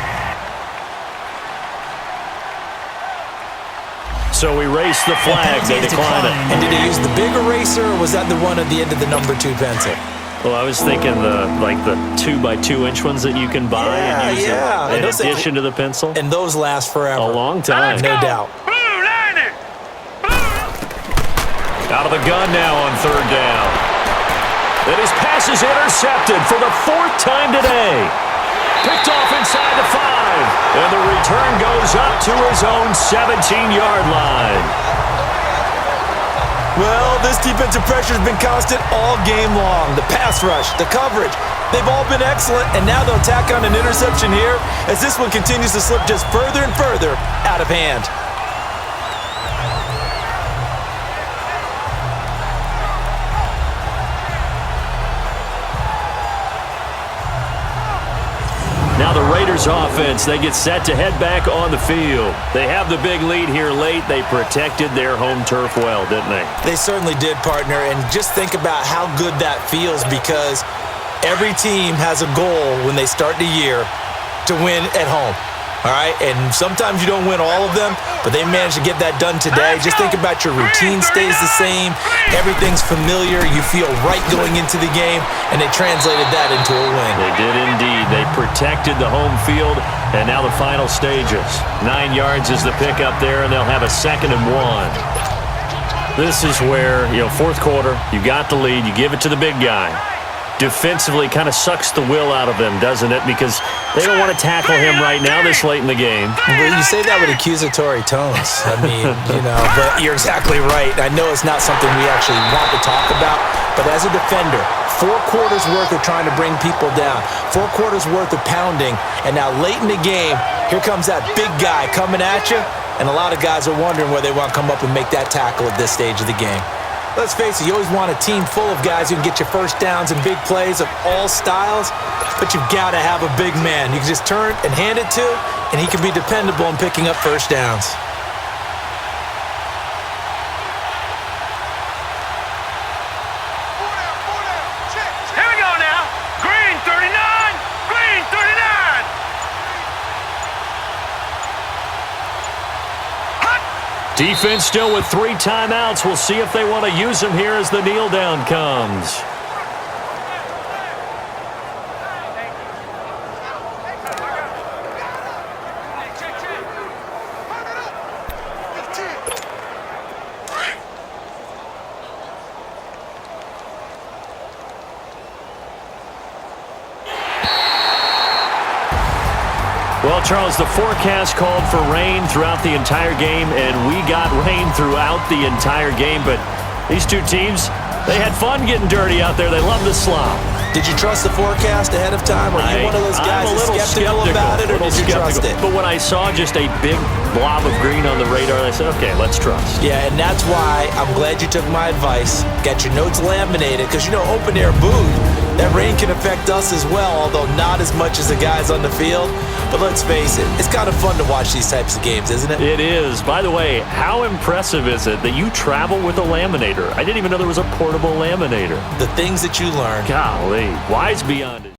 So we race the flag. They decline it. And did he use the big eraser, or was that the one at the end of the number 2 pencil? Well, I was thinking the 2x2-inch ones that you can buy and use in addition to the pencil. And those last forever. A long time. No doubt. Out of the gun now on 3rd down. And his pass is intercepted for the 4th time today. Picked off inside the 5. And the return goes up to his own 17-yard line. Well, this defensive pressure has been constant all game long. The pass rush, the coverage, they've all been excellent, and now they'll tack on an interception here as this one continues to slip just further and further out of hand. Now the Raiders offense, they get set to head back on the field. They have the big lead here late. They protected their home turf well, didn't they? They certainly did, partner, and just think about how good that feels because every team has a goal when they start the year to win at home. all right? And sometimes you don't win all of them, but they managed to get that done today. Just think about your routine stays the same. Everything's familiar. You feel right going into the game, and they translated that into a win. They did indeed. They protected the home field, and now the final stages. 9 yards is the pickup there, and they'll have a 2nd and 1. This is where, fourth quarter, you got the lead, you give it to the big guy. Defensively kind of sucks the will out of them, doesn't it? Because they don't want to tackle him right now this late in the game. Well, you say that with accusatory tones. I mean, but you're exactly right. I know it's not something we actually want to talk about, but as a defender, 4 quarters worth of trying to bring people down, 4 quarters worth of pounding, and now late in the game, here comes that big guy coming at you, and a lot of guys are wondering where they want to come up and make that tackle at this stage of the game. Let's face it, you always want a team full of guys who can get you first downs and big plays of all styles, but you've got to have a big man you can just turn and hand it to, and he can be dependable in picking up first downs. Here we go now. Green 39. Green 39. Defense still with 3 timeouts. We'll see if they want to use them here as the kneel down comes. Well, Charles, the forecast called for rain throughout the entire game, and we got rain throughout the entire game. But these two teams, they had fun getting dirty out there. They love the slop. Did you trust the forecast ahead of time? Are you one of those guys I'm a little skeptical about it, or did you trust it? But when I saw just a big blob of green on the radar, I said, okay, let's trust. Yeah, and that's why I'm glad you took my advice. Got your notes laminated, because, open air booth, that rain can affect us as well, although not as much as the guys on the field. But let's face it, it's kind of fun to watch these types of games, isn't it? It is. By the way, how impressive is it that you travel with a laminator? I didn't even know there was a portable laminator. The things that you learn. Golly, wise beyond it.